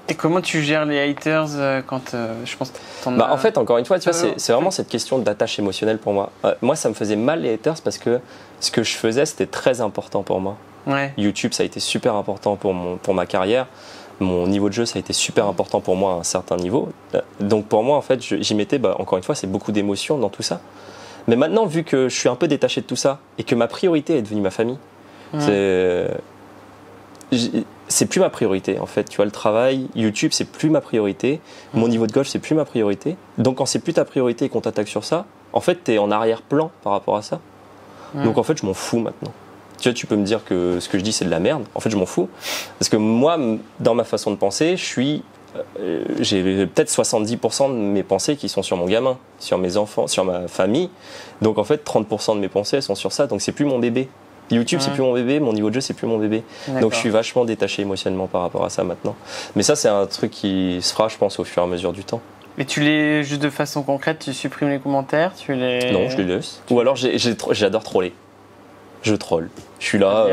Et comment tu gères les haters quand je pense que en fait, encore une fois, tu vois, c'est vraiment cette question d'attache émotionnelle pour moi. Moi, ça me faisait mal les haters parce que ce que je faisais, c'était très important pour moi. Ouais. YouTube, ça a été super important pour ma carrière. Mon niveau de jeu, ça a été super important pour moi à un certain niveau. Donc pour moi, en fait, j'y mettais, encore une fois, c'est beaucoup d'émotions dans tout ça. Mais maintenant, vu que je suis un peu détaché de tout ça et que ma priorité est devenue ma famille, c'est plus ma priorité en fait, tu vois, le travail, YouTube c'est plus ma priorité, mon niveau de golf c'est plus ma priorité, donc quand c'est plus ta priorité et qu'on t'attaque sur ça, en fait t'es en arrière-plan par rapport à ça, donc en fait je m'en fous maintenant. Tu vois, tu peux me dire que ce que je dis c'est de la merde, en fait je m'en fous, parce que moi dans ma façon de penser, j'ai peut-être 70% de mes pensées qui sont sur mon gamin, sur mes enfants, sur ma famille, donc en fait 30% de mes pensées elles sont sur ça, donc c'est plus mon bébé. YouTube, c'est plus mon bébé, mon niveau de jeu, c'est plus mon bébé. D'accord. Donc je suis vachement détaché émotionnellement par rapport à ça maintenant. Mais ça, c'est un truc qui se fera, je pense, au fur et à mesure du temps. Mais juste de façon concrète, tu supprimes les commentaires, Non, je les laisse. Ou alors, j'adore troller. Je troll. Je suis là,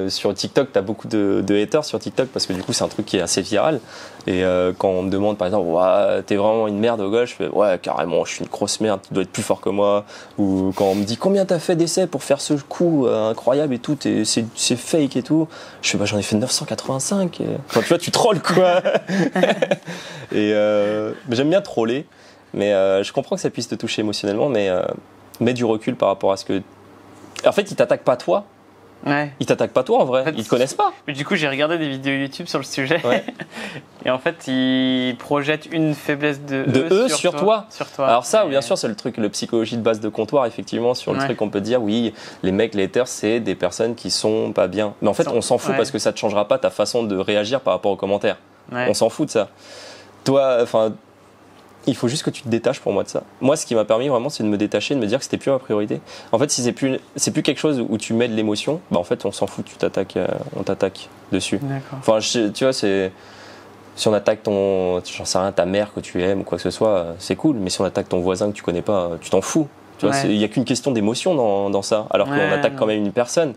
sur TikTok, t'as beaucoup de haters sur TikTok parce que du coup c'est un truc qui est assez viral. Et quand on me demande par exemple, t'es vraiment une merde au golf, je fais ouais carrément, je suis une grosse merde, tu dois être plus fort que moi. Ou quand on me dit combien t'as fait d'essais pour faire ce coup incroyable et tout, c'est fake et tout, je fais j'en ai fait 985. Enfin tu vois, tu trolls quoi. Et j'aime bien troller, mais je comprends que ça puisse te toucher émotionnellement, mais mets du recul par rapport à ce que. En fait, ils t'attaquent pas toi. Ouais. Ils t'attaquent pas toi en vrai. En fait, ils te connaissent pas. Mais du coup, j'ai regardé des vidéos YouTube sur le sujet. Ouais. Et en fait, ils projettent une faiblesse de eux sur toi. Alors ça, bien sûr, c'est le truc, le psychologie de base de comptoir, effectivement, sur le truc, on peut dire oui, les mecs, les haters, c'est des personnes qui sont pas bien. Mais en fait, on s'en fout parce que ça te changera pas ta façon de réagir par rapport aux commentaires. Ouais. On s'en fout de ça. Toi, enfin. Il faut juste que tu te détaches pour moi de ça. Moi, ce qui m'a permis vraiment, c'est de me détacher, de me dire que c'était plus ma priorité. En fait, si c'est plus quelque chose où tu mets de l'émotion, en fait, on s'en fout, on t'attaque dessus. D'accord. Enfin, tu vois, si on attaque j'en sais rien, ta mère que tu aimes ou quoi que ce soit, c'est cool. Mais si on attaque ton voisin que tu connais pas, tu t'en fous. Tu vois, il y a qu'une question d'émotion dans ça, alors qu'on attaque quand même une personne.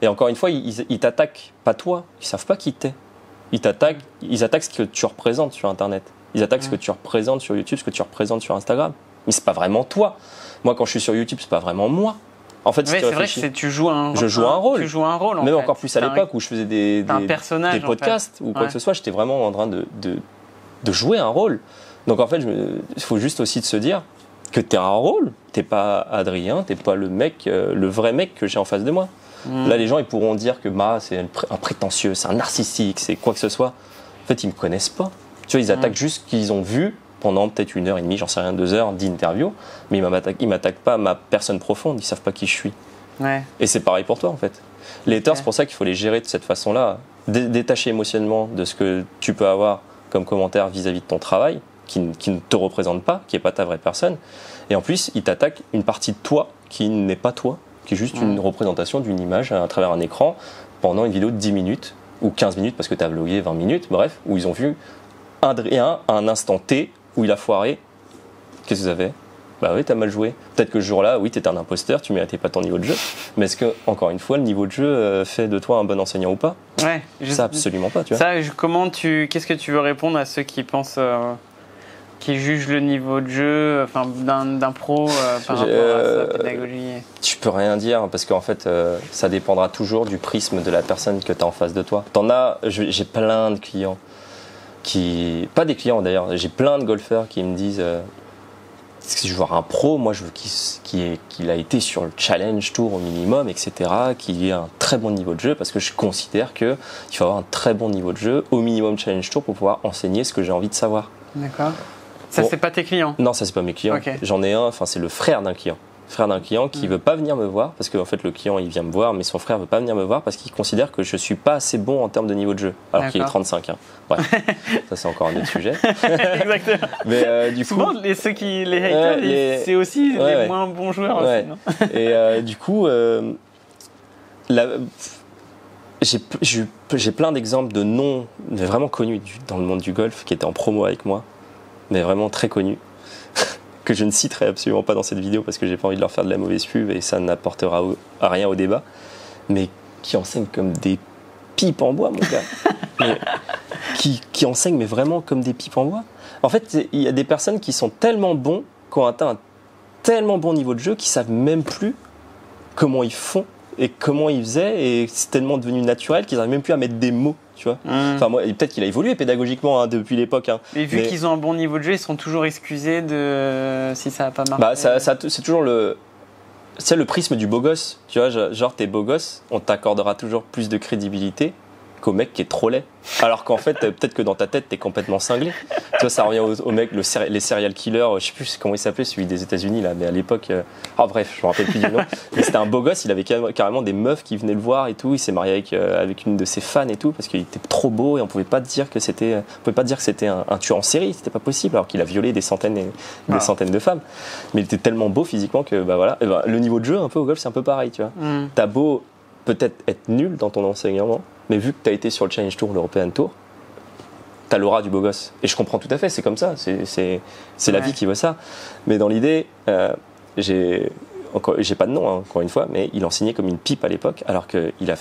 Et encore une fois, ils t'attaquent pas toi. Ils savent pas qui t'es. Ils attaquent ce que tu représentes sur Internet. Ils attaquent ce que tu représentes sur YouTube, ce que tu représentes sur Instagram. Mais c'est pas vraiment toi. Moi, quand je suis sur YouTube, c'est pas vraiment moi. En fait, c'est vrai que tu joues un rôle. Je joue un rôle. Tu joues un rôle. Même encore plus à l'époque où je faisais des podcasts ou quoi que ce soit, j'étais vraiment en train de jouer un rôle. Donc en fait, il faut juste aussi de se dire que t'es un rôle. T'es pas Adrien, t'es pas le vrai mec que j'ai en face de moi. Là, les gens, ils pourront dire que c'est un prétentieux, c'est un narcissique, c'est quoi que ce soit. En fait, ils me connaissent pas. Tu vois, ils attaquent juste ce qu'ils ont vu pendant peut-être 1h30, j'en sais rien, 2 heures d'interview, mais ils m'attaquent pas ma personne profonde, ils savent pas qui je suis. Ouais. Et c'est pareil pour toi en fait. Les haters, c'est pour ça qu'il faut les gérer de cette façon-là, détacher émotionnellement de ce que tu peux avoir comme commentaire vis-à-vis de ton travail, qui ne te représente pas, qui n'est pas ta vraie personne. Et en plus, ils t'attaquent une partie de toi qui n'est pas toi, qui est juste une représentation d'une image à travers un écran pendant une vidéo de 10 minutes ou 15 minutes parce que tu as vlogué 20 minutes, bref, où ils ont vu Adrien à un instant T où il a foiré. Qu'est-ce que ça fait ? Bah oui, t'as mal joué. Peut-être que ce jour-là, oui, t'étais un imposteur, tu méritais pas ton niveau de jeu. Mais est-ce que, encore une fois, le niveau de jeu fait de toi un bon enseignant ou pas ? Ouais. Ça, absolument pas, tu vois. Ça, qu'est-ce que tu veux répondre à ceux qui pensent, qui jugent le niveau de jeu, enfin, d'un pro par rapport à sa pédagogie ? Je peux rien dire parce qu'en fait, ça dépendra toujours du prisme de la personne que t'as en face de toi. J'ai plein de clients pas des clients d'ailleurs, j'ai plein de golfeurs qui me disent. Si je veux voir un pro, moi je veux qu'il a été sur le Challenge Tour au minimum, etc., qu'il ait un très bon niveau de jeu, parce que je considère qu'il faut avoir un très bon niveau de jeu au minimum Challenge Tour pour pouvoir enseigner ce que j'ai envie de savoir. D'accord. Ça, c'est pas tes clients ? Non, ça c'est pas mes clients. Okay. J'en ai un, c'est le frère d'un client. Qui veut pas venir me voir, parce qu'en fait le client il vient me voir, mais son frère veut pas venir me voir parce qu'il considère que je suis pas assez bon en termes de niveau de jeu, alors qu'il est 35. Hein. Bref, ça c'est encore un autre sujet. Exactement. Mais du souvent, coup, les haters, c'est aussi les moins bons joueurs. Aussi, non et du coup, j'ai plein d'exemples de noms mais vraiment connus dans le monde du golf qui étaient en promo avec moi, mais vraiment très connus. Que je ne citerai absolument pas dans cette vidéo parce que j'ai pas envie de leur faire de la mauvaise pub et ça n'apportera à rien au débat, mais qui enseignent comme des pipes en bois, mon gars. qui enseignent mais vraiment comme des pipes en bois. En fait, il y a des personnes qui sont tellement bons, qui ont atteint un tellement bon niveau de jeu, qu'ils savent même plus comment ils font et comment ils faisaient, et c'est tellement devenu naturel qu'ils n'arrivent même plus à mettre des mots. Tu vois. Enfin, moi, peut-être qu'il a évolué pédagogiquement depuis l'époque. Hein. Mais vu qu'ils ont un bon niveau de jeu, ils sont toujours excusés si ça n'a pas marché. Bah, c'est toujours le prisme du beau gosse. Tu vois, genre t'es beau gosse, on t'accordera toujours plus de crédibilité qu'au mec qui est trop laid. Alors qu'en fait, peut-être que dans ta tête, t'es complètement cinglé. Tu vois, ça revient au mec, les serial killers, je sais plus comment il s'appelait, celui des États-Unis là, mais à l'époque, bref, je me rappelle plus du nom. Mais c'était un beau gosse, il avait carrément des meufs qui venaient le voir et tout. Il s'est marié avec une de ses fans et tout parce qu'il était trop beau et on pouvait pas dire que c'était un tueur en série, c'était pas possible, alors qu'il a violé des centaines de femmes. Mais il était tellement beau physiquement que voilà. Le niveau de jeu un peu au golf, c'est un peu pareil, tu vois. T'as beau peut-être être nul dans ton enseignement, mais vu que tu as été sur le Challenge Tour, l'European Tour, tu as l'aura du beau gosse. Et je comprends tout à fait, c'est comme ça, c'est la vie qui veut ça. Mais dans l'idée, j'ai pas de nom, hein, encore une fois, mais il enseignait comme une pipe à l'époque, alors qu'il a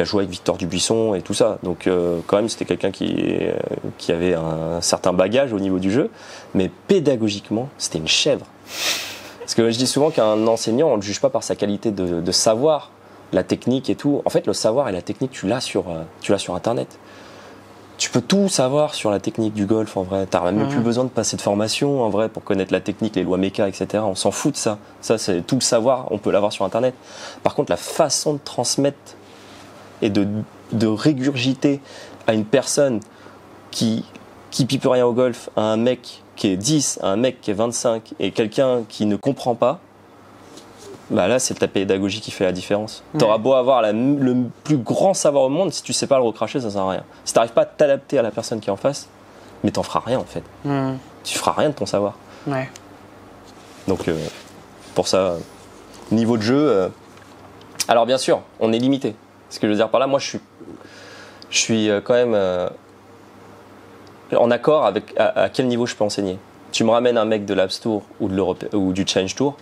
joué avec Victor Dubuisson et tout ça. Donc quand même, c'était quelqu'un qui avait un certain bagage au niveau du jeu, mais pédagogiquement, c'était une chèvre. Parce que je dis souvent qu'un enseignant, on ne le juge pas par sa qualité de savoir, la technique et tout. En fait, le savoir et la technique, tu l'as sur Internet. Tu peux tout savoir sur la technique du golf, en vrai. Tu n'as même plus besoin de passer de formation, en vrai, pour connaître la technique, les lois méca, etc. On s'en fout de ça. Ça, c'est tout le savoir, on peut l'avoir sur Internet. Par contre, la façon de transmettre et de régurgiter à une personne qui pipe rien au golf, à un mec qui est 10, à un mec qui est 25, et quelqu'un qui ne comprend pas, bah là, c'est ta pédagogie qui fait la différence. T'auras beau avoir le plus grand savoir au monde, si tu sais pas le recracher, ça sert à rien. Si t'arrives pas à t'adapter à la personne qui est en face, mais t'en feras rien en fait. Tu feras rien de ton savoir. Ouais. Donc, pour ça, niveau de jeu. Alors bien sûr, on est limité. Ce que je veux dire par là, moi, je suis quand même en accord avec à quel niveau je peux enseigner. Tu me ramènes un mec de l'Abs Tour ou de l'Europe ou du Challenge Tour.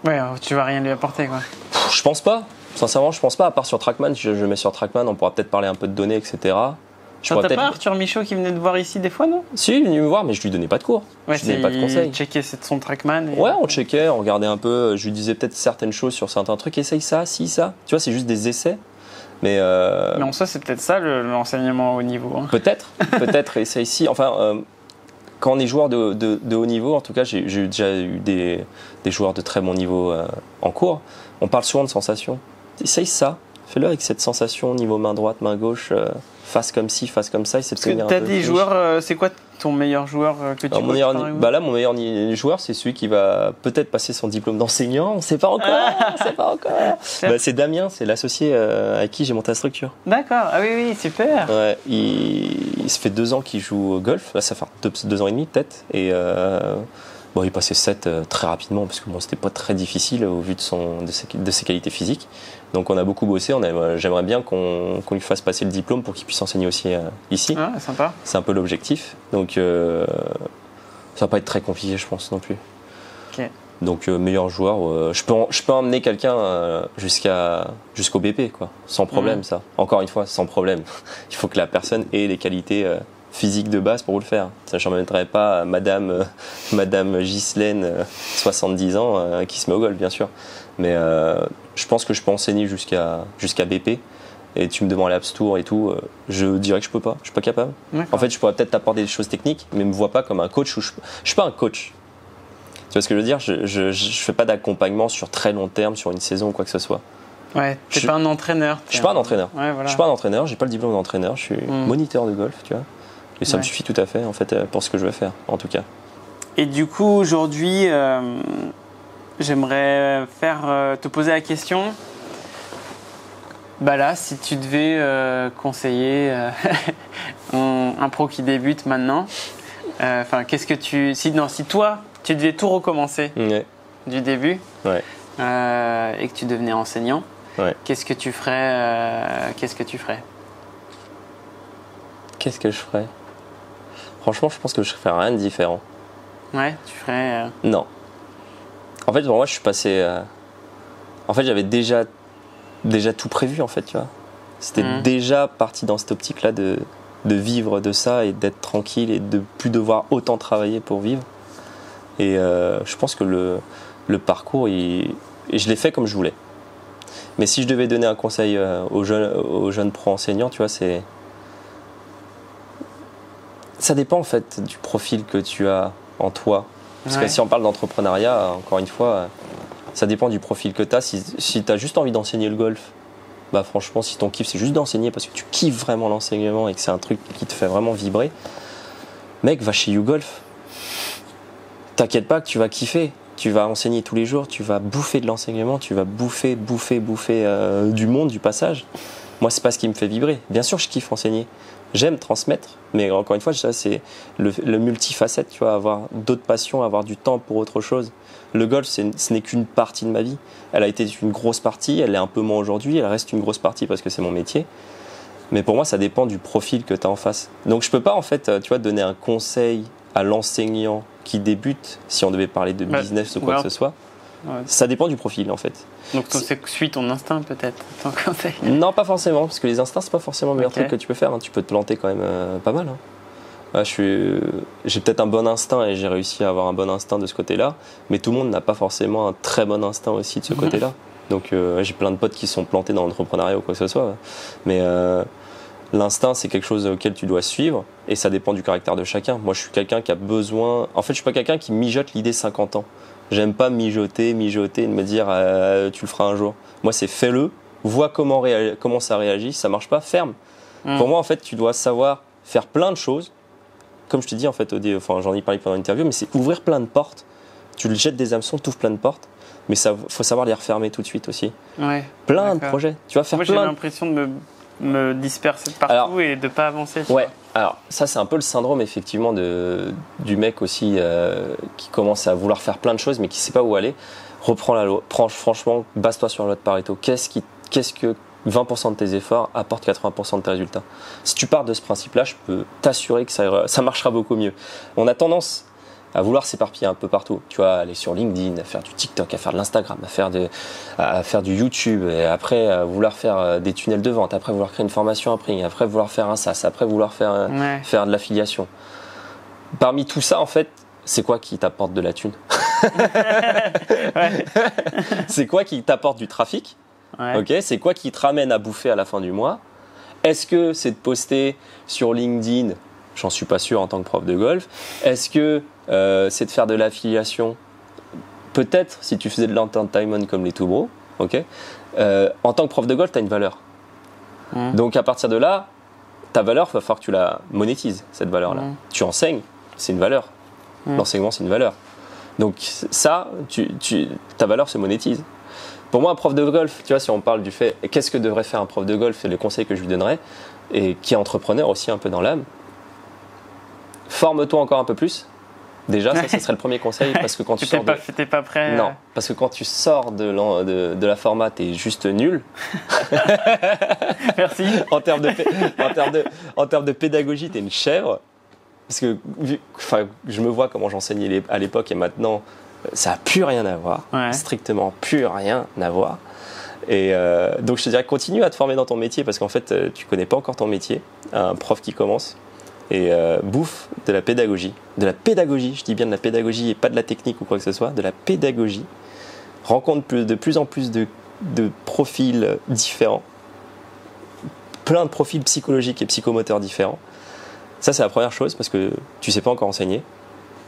Ouais, tu vas rien lui apporter, quoi. Je pense pas. Sincèrement, je pense pas. À part sur Trackman, je mets sur Trackman, on pourra peut-être parler un peu de données, etc. T'as pas Arthur Michaud qui venait te voir ici des fois, non ? Si, il est venu me voir, mais je lui donnais pas de cours. Ouais, je lui donnais pas de conseils. Checker son Trackman. Ouais, on checkait, on regardait un peu. Je lui disais peut-être certaines choses sur certains trucs. Essaye ça, si, ça. Tu vois, c'est juste des essais. Mais en soi, c'est peut-être ça l'enseignement au haut niveau. Hein. Peut-être, essaye ici. Enfin, quand on est joueur de haut niveau, en tout cas, j'ai déjà eu des joueurs de très bon niveau en cours. On parle souvent de sensations. Essaye ça. Fais-le avec cette sensation, niveau main droite, main gauche. fasse comme ci, fasse comme ça, essaie de tenir un peu. T'as des joueurs, c'est quoi ton meilleur joueur que tu vois? Mon meilleur joueur, c'est celui qui va peut-être passer son diplôme d'enseignant. On ne sait pas encore. C'est Damien, c'est l'associé avec qui j'ai monté la structure. D'accord. Ah oui, super. Ouais, il se fait 2 ans qu'il joue au golf. Là, ça fait 2 ans et demi peut-être. Et il passait 7 très rapidement parce que c'était pas très difficile au vu de ses qualités physiques. Donc on a beaucoup bossé. J'aimerais bien qu'on lui fasse passer le diplôme pour qu'il puisse enseigner aussi ici. Ah, sympa. C'est un peu l'objectif. Donc ça va pas être très compliqué, je pense non plus. Ok. Donc meilleur joueur, je peux emmener quelqu'un jusqu'au BP quoi, sans problème ça. Encore une fois, sans problème. Il faut que la personne ait les qualités physique de base pour vous le faire. Ça, je n'emmènerai pas Madame Ghislaine, 70 ans, qui se met au golf, bien sûr. Mais je pense que je peux enseigner jusqu'à BP. Et tu me demandes l'Apps Tour et tout, je dirais que je peux pas. Je suis pas capable. D'accord. En fait, je pourrais peut-être t'apporter des choses techniques, mais me vois pas comme un coach. Je suis pas un coach. Tu vois ce que je veux dire? Je fais pas d'accompagnement sur très long terme, sur une saison ou quoi que ce soit. Ouais, t'es pas un entraîneur. Je suis pas un entraîneur. Ouais, voilà. Je suis pas un entraîneur. J'ai pas le diplôme d'entraîneur. Je suis moniteur de golf, tu vois. Et ça me suffit tout à fait, en fait, pour ce que je veux faire, en tout cas. Et du coup, aujourd'hui, j'aimerais te poser la question. Bah là, si tu devais conseiller un pro qui débute maintenant, qu'est-ce que si toi, tu devais tout recommencer du début et que tu devenais enseignant, qu'est-ce que tu ferais Qu'est-ce que je ferais? Franchement, je pense que je ferais rien de différent. Ouais, tu ferais... Non. En fait, pour moi, je suis passé... En fait, j'avais déjà tout prévu, en fait, tu vois. C'était déjà parti dans cette optique-là de vivre de ça et d'être tranquille et de plus devoir autant travailler pour vivre. Et je pense que le parcours, je l'ai fait comme je voulais. Mais si je devais donner un conseil aux jeunes pro-enseignants, tu vois, ça dépend en fait du profil que tu as en toi. Parce que si on parle d'entrepreneuriat, encore une fois, ça dépend du profil que tu as. Si tu as juste envie d'enseigner le golf, bah franchement, si ton kiff c'est juste d'enseigner parce que tu kiffes vraiment l'enseignement et que c'est un truc qui te fait vraiment vibrer, mec, va chez YouGolf. T'inquiète pas que tu vas kiffer. Tu vas enseigner tous les jours, tu vas bouffer de l'enseignement, tu vas bouffer du monde, du passage. Moi, c'est pas ce qui me fait vibrer. Bien sûr, je kiffe enseigner. J'aime transmettre, mais encore une fois, ça, c'est le multifacette, tu vois, avoir d'autres passions, avoir du temps pour autre chose. Le golf, ce n'est qu'une partie de ma vie. Elle a été une grosse partie, elle est un peu moins aujourd'hui, elle reste une grosse partie parce que c'est mon métier. Mais pour moi, ça dépend du profil que tu as en face. Donc, je peux pas, en fait, tu vois, donner un conseil à l'enseignant qui débute, si on devait parler de business ou quoi que ce soit. Ouais. Ça dépend du profil, en fait. Donc, suis ton instinct, peut-être, ton conseil? Non, pas forcément, parce que les instincts, c'est pas forcément le meilleur truc que tu peux faire. Hein. Tu peux te planter quand même pas mal. Hein. J'ai peut-être un bon instinct et j'ai réussi à avoir un bon instinct de ce côté-là, mais tout le monde n'a pas forcément un très bon instinct aussi de ce côté-là. Donc, j'ai plein de potes qui sont plantés dans l'entrepreneuriat ou quoi que ce soit. Mais l'instinct, c'est quelque chose auquel tu dois suivre et ça dépend du caractère de chacun. Moi, je suis quelqu'un qui a besoin... En fait, je suis pas quelqu'un qui mijote l'idée 50 ans. J'aime pas mijoter et me dire tu le feras un jour. Moi, c'est fais-le, vois comment ça réagit, si ça marche pas, ferme. Pour moi, en fait, tu dois savoir faire plein de choses. Comme je te dis, en fait, j'en ai parlé pendant l'interview, mais c'est ouvrir plein de portes. Tu jettes des hameçons, tu ouvres plein de portes, mais faut savoir les refermer tout de suite aussi. Ouais, plein de projets. Tu vas faire j'ai l'impression de me disperser de partout et de ne pas avancer. Alors ça c'est un peu le syndrome effectivement du mec aussi qui commence à vouloir faire plein de choses mais qui ne sait pas où aller. Reprends la loi, franchement, base-toi sur la loi de Pareto. Qu'est-ce que 20% de tes efforts apportent 80% de tes résultats? Si tu pars de ce principe-là, je peux t'assurer que ça marchera beaucoup mieux. On a tendance à vouloir s'éparpiller un peu partout. Tu vois, aller sur LinkedIn, à faire du TikTok, à faire de l'Instagram, à faire du YouTube, et après à vouloir faire des tunnels de vente, après vouloir créer une formation en prix, après vouloir faire un SaaS, après vouloir faire de l'affiliation. Parmi tout ça, en fait, c'est quoi qui t'apporte de la thune? C'est quoi qui t'apporte du trafic? Okay, c'est quoi qui te ramène à bouffer à la fin du mois? Est-ce que c'est de poster sur LinkedIn? J'en suis pas sûr en tant que prof de golf. Est-ce que c'est de faire de l'affiliation? Peut-être si tu faisais de l'entertainment comme les Toubro. En tant que prof de golf, tu as une valeur. Donc à partir de là, ta valeur, il va falloir que tu la monétises, cette valeur-là. Tu enseignes, c'est une valeur. L'enseignement, c'est une valeur. Donc ça, ta valeur se monétise. Pour moi, un prof de golf, tu vois, si on parle du fait, qu'est-ce que devrait faire un prof de golf, c'est le conseil que je lui donnerais, et qui est entrepreneur aussi un peu dans l'âme, forme-toi encore un peu plus. Déjà, ça serait le premier conseil, parce que quand tu sors t'es pas prêt. Non, parce que quand tu sors de la format, t'es juste nul. Merci. en termes de pédagogie, t'es une chèvre. Parce que je me vois comment j'enseignais à l'époque et maintenant, ça n'a plus rien à voir. Strictement plus rien à voir. Et donc je te dirais, continue à te former dans ton métier, parce qu'en fait, tu connais pas encore ton métier. Un prof qui commence. Et bouffe de la pédagogie. De la pédagogie, je dis bien de la pédagogie et pas de la technique ou quoi que ce soit, de la pédagogie. Rencontre de plus en plus de profils différents. Plein de profils psychologiques et psychomoteurs différents. Ça, c'est la première chose, parce que tu sais pas encore enseigner.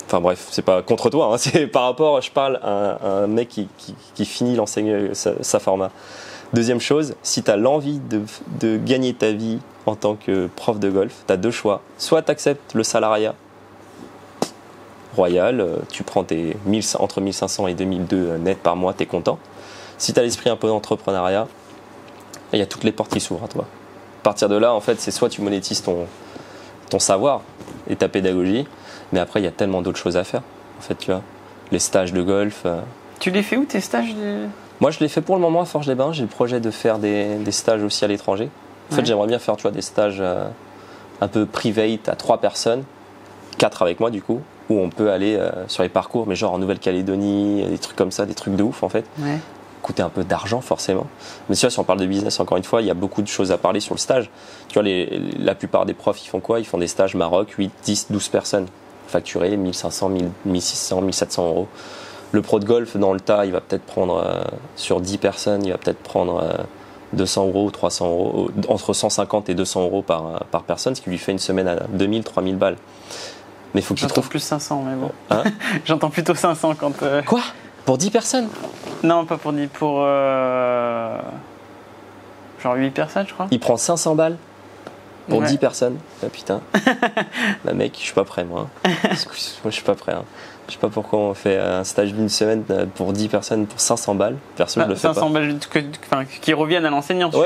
Enfin bref, c'est pas contre toi, hein, c'est par rapport, je parle à un mec qui finit l'enseignement, sa format. Deuxième chose, si tu as l'envie de gagner ta vie en tant que prof de golf, tu as deux choix. Soit tu acceptes le salariat royal, tu prends entre 1500 et 2002 net par mois, tu es content. Si tu as l'esprit un peu d'entrepreneuriat, il y a toutes les portes qui s'ouvrent à toi. À partir de là, en fait, c'est soit tu monétises ton savoir et ta pédagogie, mais après, il y a tellement d'autres choses à faire. En fait, tu vois, les stages de golf. Tu les fais où, tes stages Moi, je les fais pour le moment à Forges-les-Bains. J'ai le projet de faire des stages aussi à l'étranger. En fait, j'aimerais bien faire, tu vois, des stages un peu private à 3 personnes, 4 avec moi du coup, où on peut aller sur les parcours, mais genre en Nouvelle-Calédonie, des trucs comme ça, des trucs de ouf en fait. Coûter un peu d'argent forcément. Mais tu vois, si on parle de business, encore une fois, il y a beaucoup de choses à parler sur le stage. Tu vois, la plupart des profs, ils font quoi ? Ils font des stages Maroc, 8, 10, 12 personnes, facturés 1500, 1600, 1700 euros. Le pro de golf, dans le tas, il va peut-être prendre, sur 10 personnes, il va peut-être prendre 200 euros, 300 euros, entre 150 et 200 euros par personne, ce qui lui fait une semaine à 2000, 3000 balles. Mais il faut qu'il trouve... plus 500, mais bon. Hein J'entends plutôt 500 quand... Quoi ? Pour 10 personnes ? Non, pas pour 10, pour... genre 8 personnes, je crois. Il prend 500 balles pour 10 personnes. Ah putain. Bah mec, je suis pas prêt, moi. Moi, je suis pas prêt. Hein. Je sais pas pourquoi on fait un stage d'une semaine pour 10 personnes pour 500 balles. Perso, je le fais pas. 500 balles qui reviennent à l'enseignant, pour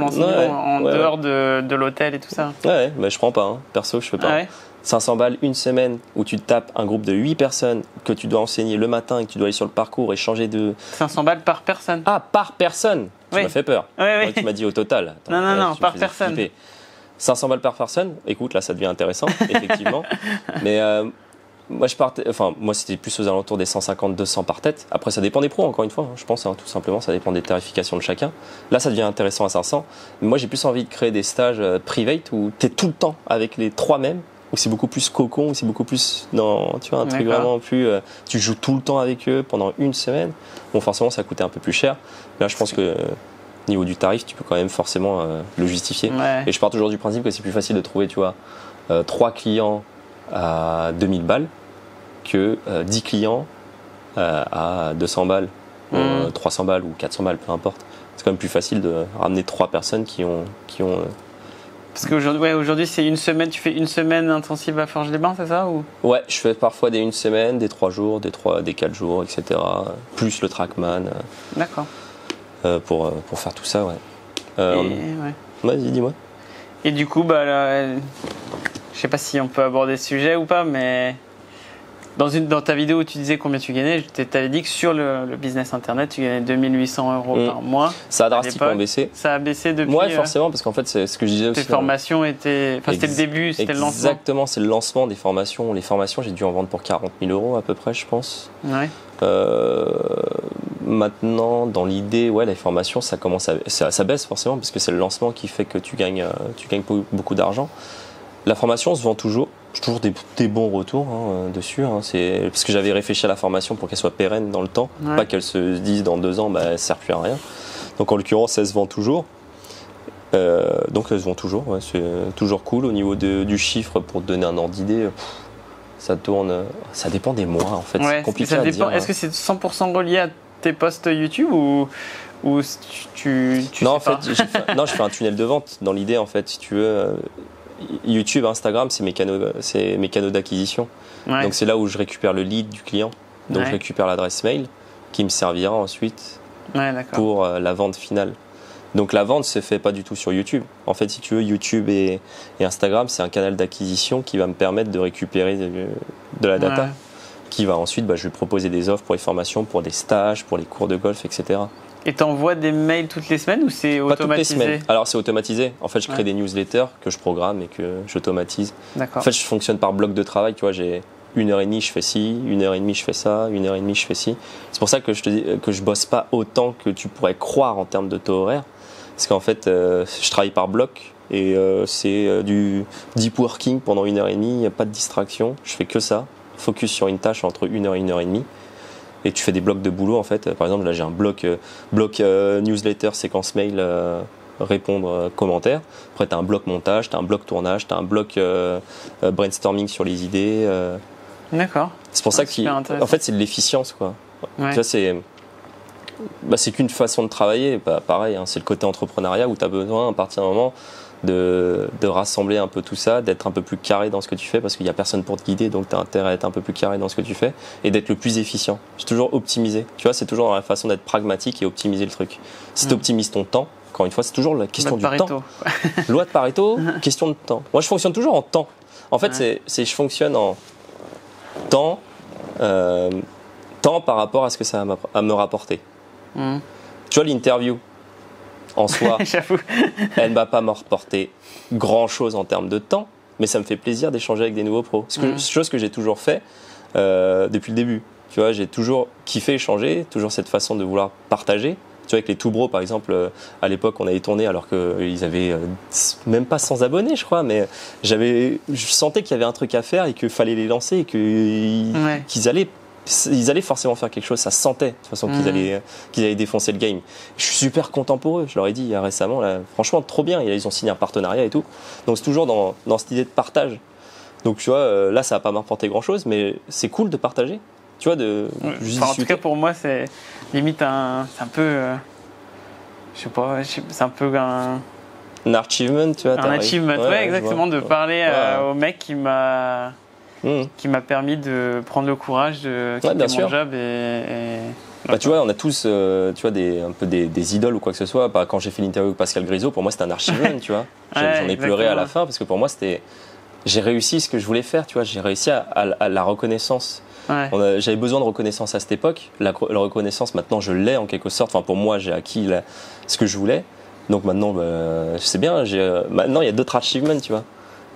l'enseignant en dehors de l'hôtel et tout ça. Ouais, bah, je prends pas. Hein. Perso, je fais pas. 500 balles une semaine où tu tapes un groupe de 8 personnes que tu dois enseigner le matin et que tu dois aller sur le parcours et changer de... 500 balles par personne. Ah, par personne. Tu m'as fait peur. Oui. Tu m'as dit au total. Attends, non, par personne. Flipper. 500 balles par personne. Écoute, là, ça devient intéressant, effectivement. Mais moi, c'était plus aux alentours des 150-200 par tête. Après, ça dépend des pros, encore une fois. Hein, je pense, tout simplement, ça dépend des tarifications de chacun. Là, ça devient intéressant à 500. Mais moi, j'ai plus envie de créer des stages private où tu es tout le temps avec les 3 mêmes. Où c'est beaucoup plus cocon, où c'est beaucoup plus tu vois, un truc vraiment plus tu joues tout le temps avec eux pendant une semaine. Bon, forcément ça coûtait un peu plus cher. Là, je pense que au niveau du tarif, tu peux quand même forcément le justifier. Et je pars toujours du principe que c'est plus facile de trouver, tu vois, 3 clients à 2000 balles que 10 clients à 200 balles, 300 balles ou 400 balles, peu importe. C'est quand même plus facile de ramener 3 personnes qui ont Parce qu'aujourd'hui, c'est une semaine. Tu fais une semaine intensive à Forges-les-Bains, c'est ça ou... Ouais, je fais parfois des 1 semaine, des 3 jours, des 4 jours, etc. Plus le Trackman. D'accord. Pour faire tout ça, ouais. Vas-y, dis-moi. Et du coup, je sais pas si on peut aborder ce sujet ou pas, mais dans ta vidéo où tu disais combien tu gagnais, tu avais dit que sur le business internet, tu gagnais 2800 euros par mois. Ça a drastiquement baissé. Ça a baissé depuis. Ouais, forcément, parce qu'en fait, c'est ce que je disais aussi. Tes formations étaient. Enfin, c'était le début, c'était le lancement. Exactement, c'est le lancement des formations. Les formations, j'ai dû en vendre pour 40 000 euros à peu près, je pense. Ouais. Maintenant, dans l'idée, ouais, les formations, ça baisse forcément, parce que c'est le lancement qui fait que tu gagnes beaucoup d'argent. La formation se vend toujours. J'ai toujours des bons retours dessus. C'est parce que j'avais réfléchi à la formation pour qu'elle soit pérenne dans le temps, pas qu'elle se dise dans 2 ans, elle ne sert plus à rien. Donc en l'occurrence, elle se vend toujours. Donc elle se vend toujours. Ouais, c'est toujours cool. Au niveau du chiffre, pour te donner un ordre d'idée, ça tourne. Ça dépend des mois en fait. Ouais, c'est compliqué à dire. Est-ce que c'est 100% relié à tes posts YouTube ou non, en fait, je fais un tunnel de vente. Dans l'idée, en fait, si tu veux, YouTube, Instagram, c'est mes canaux d'acquisition. Ouais. Donc c'est là où je récupère le lead du client. Donc je récupère l'adresse mail qui me servira ensuite pour la vente finale. Donc la vente se fait pas du tout sur YouTube. En fait, si tu veux, YouTube et Instagram, c'est un canal d'acquisition qui va me permettre de récupérer de la data. Qui va ensuite, je vais proposer des offres pour les formations, pour des stages, pour les cours de golf, etc. Et tu envoies des mails toutes les semaines ou c'est automatisé? Pas toutes les semaines. Alors c'est automatisé. En fait, je crée des newsletters que je programme et que j'automatise. En fait, je fonctionne par bloc de travail. Tu vois, j'ai 1h30, je fais ci, 1h30, je fais ça, 1h30, je fais ci. C'est pour ça que je te dis que je bosse pas autant que tu pourrais croire en termes de taux horaire. Parce qu'en fait, je travaille par bloc et c'est du deep working pendant 1h30. Il n'y a pas de distraction. Je fais que ça. Focus sur une tâche entre 1h et 1h30. Et tu fais des blocs de boulot en fait. Par exemple, là j'ai un bloc newsletter, séquence mail, répondre, commentaires. Après, tu as un bloc montage, tu as un bloc tournage, tu as un bloc brainstorming sur les idées. D'accord. C'est pour ça que en fait, c'est de l'efficience, quoi. Ouais. Tu vois, c'est qu'une façon de travailler. Pareil, c'est le côté entrepreneuriat où tu as besoin, à partir d'un moment, de rassembler un peu tout ça, d'être un peu plus carré dans ce que tu fais parce qu'il n'y a personne pour te guider, donc tu as intérêt à être un peu plus carré dans ce que tu fais et d'être le plus efficient. C'est toujours optimiser. Tu vois, c'est toujours dans la façon d'être pragmatique et optimiser le truc. Si tu optimises ton temps, encore une fois, c'est toujours la question du temps. Loi de Pareto, question de temps. Moi, je fonctionne toujours en temps. En fait, je fonctionne en temps par rapport à ce que ça va à me rapporter. Tu vois, l'interview, en soi, elle ne va pas me rapporter grand-chose en termes de temps, mais ça me fait plaisir d'échanger avec des nouveaux pros. Chose que j'ai toujours fait depuis le début. Tu vois, j'ai toujours kiffé échanger, toujours cette façon de vouloir partager. Tu vois, avec les Toubros, par exemple, à l'époque, on avait tourné alors qu'ils avaient même pas 100 abonnés, je crois, mais je sentais qu'il y avait un truc à faire et qu'il fallait les lancer et qu'ils allaient forcément faire quelque chose. Ça se sentait de toute façon qu'ils allaient défoncer le game. Je suis super content pour eux. Je leur ai dit récemment, là, franchement, trop bien. Ils ont signé un partenariat et tout. Donc c'est toujours dans cette idée de partage. Donc tu vois, là, ça va pas m'apporter grand-chose, mais c'est cool de partager. Tu vois, en tout cas, pour moi, c'est limite c'est un peu, je sais pas, c'est un peu un achievement, tu vois. Un achievement, exactement, de parler au mec qui m'a permis de prendre le courage de quitter mon job tu vois, on a tous tu vois, un peu des idoles ou quoi que ce soit. Quand j'ai fait l'interview avec Pascal Grisot, pour moi, c'était un achievement, tu vois. J'en ai pleuré à la fin parce que pour moi, j'ai réussi ce que je voulais faire, tu vois. J'ai réussi à la reconnaissance. J'avais besoin de reconnaissance à cette époque. La reconnaissance, maintenant, je l'ai en quelque sorte. Enfin, pour moi, j'ai acquis ce que je voulais. Donc maintenant, c'est bien. Maintenant, il y a d'autres achievements, tu vois.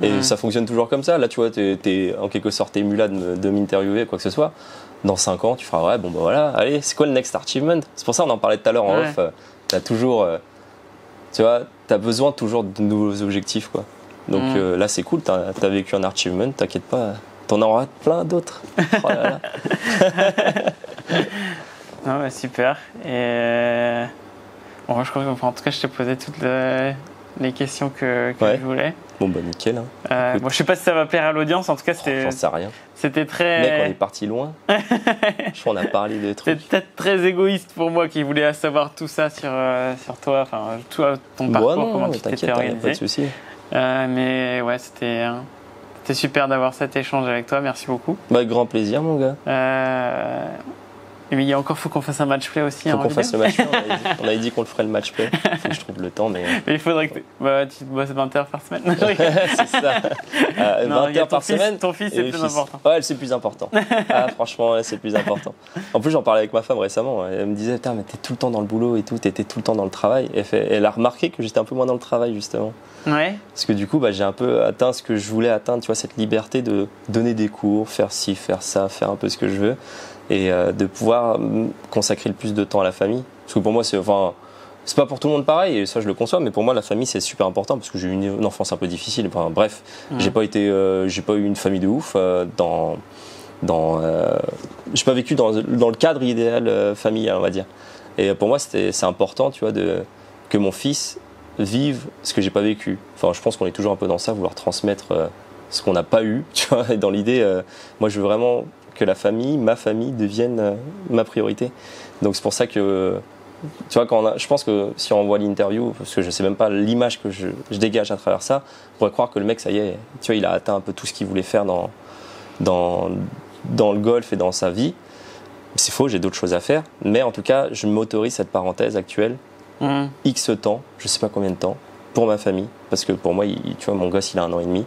Et ça fonctionne toujours comme ça. Là, tu vois, t'es en quelque sorte ému là de m'interviewer, quoi que ce soit. Dans 5 ans, tu feras, voilà, allez, c'est quoi le next achievement? C'est pour ça qu'on en parlait tout à l'heure en off. T'as toujours, tu vois, t'as besoin toujours de nouveaux objectifs, quoi. Donc là, c'est cool. T'as vécu un achievement, t'inquiète pas. T'en auras plein d'autres. Oh là là. Super. Et bon, je crois qu'en tout cas, je t'ai posé toutes les questions que je voulais. Bon, nickel. Hein. Je sais pas si ça va plaire à l'audience. En tout cas, j'en sais rien. C'était très. Mec, on est parti loin. Je crois qu'on a parlé de trucs. C'était peut-être très égoïste pour moi qui voulais savoir tout ça sur toi, enfin, ton parcours, comment tu t'étais organisé. Pas de souci. Mais ouais, c'était super d'avoir cet échange avec toi, merci beaucoup. Avec grand plaisir, mon gars. Mais faut qu'on fasse un match play aussi. Faut qu'on fasse le match play, on avait dit qu'on le ferait le match play. Faut que je trouve le temps, mais il faudrait que tu bosses 20 heures par semaine. C'est ça. 20 heures par semaine. Ton fils, c'est plus important. Ouais, c'est le plus important. Franchement, c'est le plus important. En plus, j'en parlais avec ma femme récemment. Elle me disait, mais t'es tout le temps dans le boulot et tout, t'étais tout le temps dans le travail. Et elle a remarqué que j'étais un peu moins dans le travail, justement. Ouais. Parce que du coup, j'ai un peu atteint ce que je voulais atteindre, tu vois, cette liberté de donner des cours, faire ci, faire ça, faire un peu ce que je veux. Et de pouvoir consacrer le plus de temps à la famille. Parce que pour moi, c'est pas pour tout le monde pareil, et ça je le conçois, mais pour moi la famille c'est super important parce que j'ai eu une enfance un peu difficile. Enfin bref, j'ai pas eu une famille de ouf. J'ai pas vécu dans le cadre idéal familial, on va dire. Et pour moi c'est important, tu vois, que mon fils vive ce que j'ai pas vécu. Enfin, je pense qu'on est toujours un peu dans ça, vouloir transmettre ce qu'on n'a pas eu, tu vois. Et dans l'idée, moi je veux vraiment que ma famille devienne ma priorité. Donc c'est pour ça que, tu vois, je pense que si on voit l'interview, parce que je sais même pas l'image que je dégage à travers ça, on pourrait croire que le mec, ça y est, tu vois, il a atteint un peu tout ce qu'il voulait faire dans le golf et dans sa vie. C'est faux, j'ai d'autres choses à faire. Mais en tout cas, je m'autorise cette parenthèse actuelle, X temps, je sais pas combien de temps, pour ma famille. Parce que pour moi, tu vois, mon gosse, il a 1 an et demi.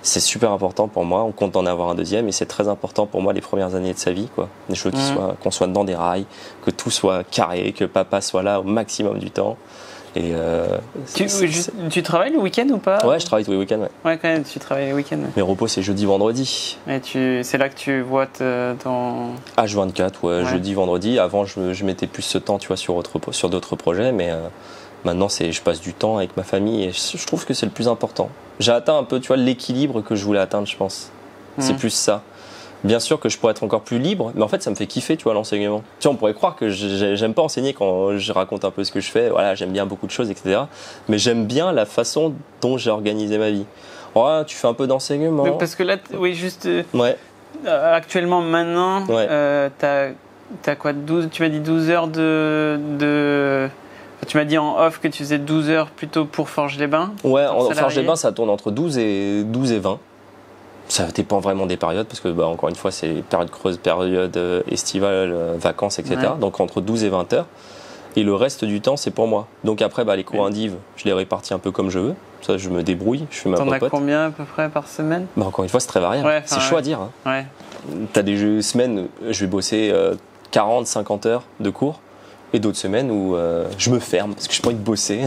C'est super important pour moi. On compte en avoir un deuxième et c'est très important pour moi les premières années de sa vie, quoi. Des choses qu'on soit dans des rails, que tout soit carré, que papa soit là au maximum du temps. Et tu travailles le week-end ou pas? Ouais, je travaille tous les week-ends. Ouais, quand même, tu travailles les week-ends. Mes repos, c'est jeudi, vendredi. Et c'est là que tu vois ton... H24, ouais, jeudi, vendredi. Avant, je mettais plus ce temps, tu vois, sur d'autres projets, mais maintenant, je passe du temps avec ma famille et je trouve que c'est le plus important. J'ai atteint un peu, tu vois, l'équilibre que je voulais atteindre, je pense. C'est plus ça. Bien sûr que je pourrais être encore plus libre, mais en fait, ça me fait kiffer, tu vois, l'enseignement. Tu vois, on pourrait croire que j'aime pas enseigner quand je raconte un peu ce que je fais. Voilà, j'aime bien beaucoup de choses, etc. Mais j'aime bien la façon dont j'ai organisé ma vie. Ouais, tu fais un peu d'enseignement. Donc, parce que là, oui, juste... actuellement, maintenant, t'as quoi, 12, tu m'as dit 12 heures tu m'as dit en off que tu faisais 12 heures plutôt pour Forges-les-Bains. Ouais, en Forges-les-Bains, ça tourne entre 12 et 20. Ça dépend vraiment des périodes, parce que, encore une fois, c'est période creuse, période estivale, vacances, etc. Ouais. Donc entre 12 et 20 heures. Et le reste du temps, c'est pour moi. Donc après, les cours indiv, je les répartis un peu comme je veux. Ça, je me débrouille, je fais ma popote. T'en as combien à peu près par semaine? Encore une fois, c'est très variable. Ouais, c'est chaud à dire. Hein. Ouais. T'as des semaines, je vais bosser 40, 50 heures de cours. Et d'autres semaines où je me ferme parce que je n'ai pas envie de bosser.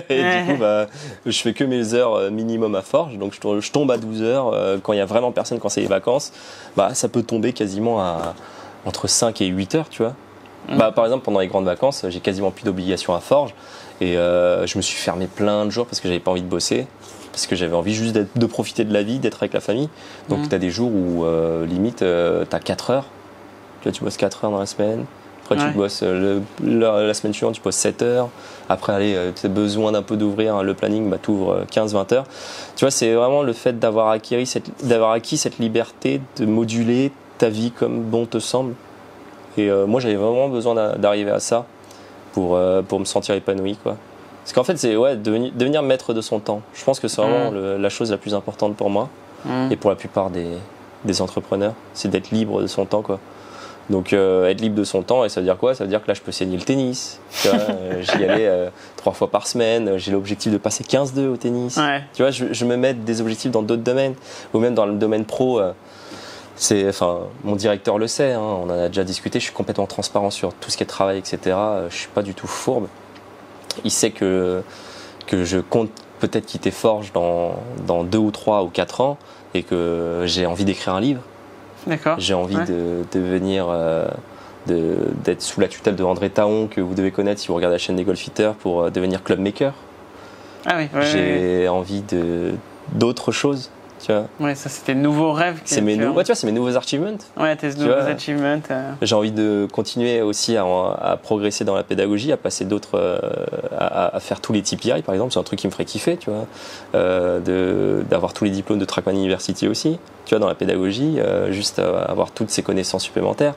Et du coup, je fais que mes heures minimum à Forges. Donc je tombe à 12 heures. Quand il n'y a vraiment personne, quand c'est les vacances, ça peut tomber quasiment à entre 5 et 8 heures, tu vois. Par exemple, pendant les grandes vacances, j'ai quasiment plus d'obligations à Forges. Et je me suis fermé plein de jours parce que j'avais pas envie de bosser. Parce que j'avais envie juste de profiter de la vie, d'être avec la famille. Donc tu as des jours où limite, tu as 4 heures. Tu vois, tu bosses 4 heures dans la semaine. Après, tu bosses la semaine suivante, tu bosses 7 heures. Après, tu as besoin d'un peu d'ouvrir le planning, tu ouvres 15-20 heures. Tu vois, c'est vraiment le fait d'avoir acquis cette liberté de moduler ta vie comme bon te semble. Et moi, j'avais vraiment besoin d'arriver à ça pour me sentir épanoui, quoi. Parce qu'en fait, c'est devenir maître de son temps. Je pense que c'est vraiment la chose la plus importante pour moi et pour la plupart des entrepreneurs. C'est d'être libre de son temps, quoi. Donc être libre de son temps, et ça veut dire quoi? Ça veut dire que là je peux saigner le tennis, j'y allais 3 fois par semaine, j'ai l'objectif de passer 15-2 au tennis. Ouais. Tu vois, je me mets des objectifs dans d'autres domaines, ou même dans le domaine pro. Mon directeur le sait, hein, on en a déjà discuté, je suis complètement transparent sur tout ce qui est travail, etc. Je suis pas du tout fourbe. Il sait que je compte peut-être quitter Forges dans 2 ou 3 ou 4 ans, et que j'ai envie d'écrire un livre. D'accord. J'ai envie de devenir, d'être sous la tutelle de André Taon, que vous devez connaître si vous regardez la chaîne des Golfiteurs, pour devenir club maker. Ah oui. J'ai envie d'autres choses, tu vois. Ouais, ça c'était le nouveau rêve. C'est mes nouveaux achievements. Ouais, tes nouveaux achievements. J'ai envie de continuer aussi à progresser dans la pédagogie, à passer à faire tous les TPI, par exemple. C'est un truc qui me ferait kiffer, tu vois. D'avoir tous les diplômes de Trackman University aussi, tu vois, dans la pédagogie, juste avoir toutes ces connaissances supplémentaires,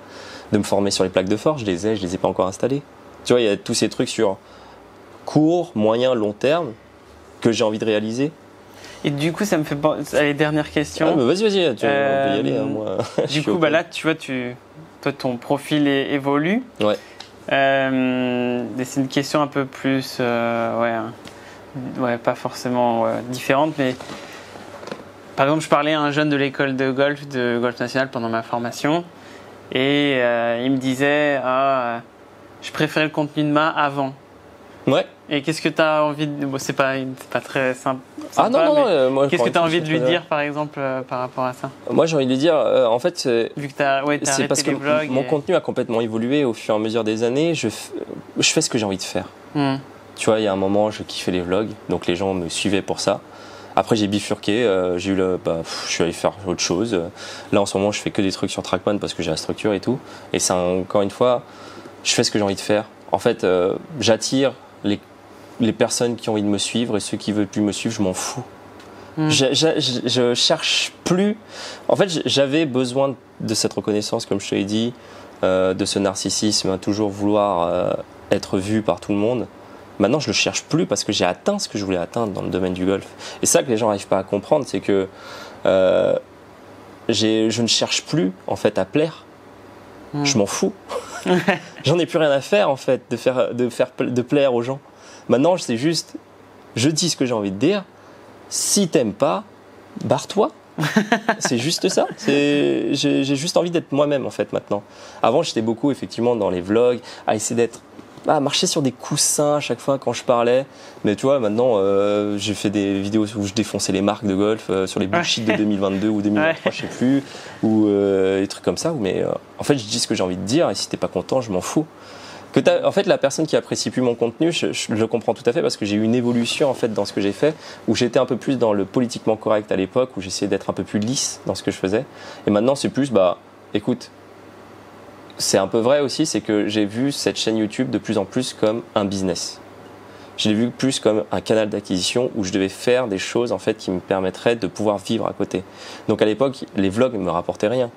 de me former sur les plaques de forge, je les ai pas encore installées. Tu vois, il y a tous ces trucs sur court, moyen, long terme que j'ai envie de réaliser. Et du coup, ça me fait penser à les dernières questions. Ah, mais vas-y, on peut y aller. Hein, moi. Du coup, là, tu vois, toi, ton profil évolue. Ouais. C'est une question un peu plus, pas forcément différente, mais par exemple, je parlais à un jeune de l'école de Golf National pendant ma formation, et il me disait, je préférais le contenu de main avant. Ouais. Et qu'est-ce que tu as envie de... Bon, c'est pas très simple. Ah non, moi, qu'est-ce que tu as envie de lui dire, par exemple, par rapport à ça? Moi, j'ai envie de lui dire, en fait, vu que t'as c'est parce que mon contenu a complètement évolué au fur et à mesure des années. Je fais ce que j'ai envie de faire. Tu vois, il y a un moment, je kiffais les vlogs, donc les gens me suivaient pour ça. Après, j'ai bifurqué, je suis allé faire autre chose. Là, en ce moment, je fais que des trucs sur Trackman parce que j'ai la structure et tout. Et c'est encore une fois, je fais ce que j'ai envie de faire. En fait, j'attire les personnes qui ont envie de me suivre, et ceux qui veulent plus me suivre, je m'en fous. Je cherche plus. En fait, j'avais besoin de cette reconnaissance, comme je te l'ai dit, de ce narcissisme, à toujours vouloir être vu par tout le monde. Maintenant, je le cherche plus parce que j'ai atteint ce que je voulais atteindre dans le domaine du golf. Et ça que les gens n'arrivent pas à comprendre, c'est que je ne cherche plus en fait à plaire. Je m'en fous. J'en ai plus rien à faire en fait de plaire aux gens. Maintenant, c'est juste, je dis ce que j'ai envie de dire. Si t'aimes pas, barre-toi. C'est juste ça. J'ai juste envie d'être moi-même en fait maintenant. Avant, j'étais beaucoup effectivement dans les vlogs, à essayer d'être, à marcher sur des coussins à chaque fois quand je parlais. Mais tu vois, maintenant, j'ai fait des vidéos où je défonçais les marques de golf sur les bullshit de 2022 ou 2023, je sais plus, ou des trucs comme ça. Mais en fait, je dis ce que j'ai envie de dire et si t'es pas content, je m'en fous. En fait, la personne qui apprécie plus mon contenu, je le comprends tout à fait parce que j'ai eu une évolution en fait dans ce que j'ai fait, où j'étais un peu plus dans le politiquement correct à l'époque, où j'essayais d'être un peu plus lisse dans ce que je faisais. Et maintenant, c'est plus, écoute, c'est un peu vrai aussi, c'est que j'ai vu cette chaîne YouTube de plus en plus comme un business. Je l'ai vu plus comme un canal d'acquisition où je devais faire des choses en fait qui me permettraient de pouvoir vivre à côté. Donc à l'époque, les vlogs ne me rapportaient rien.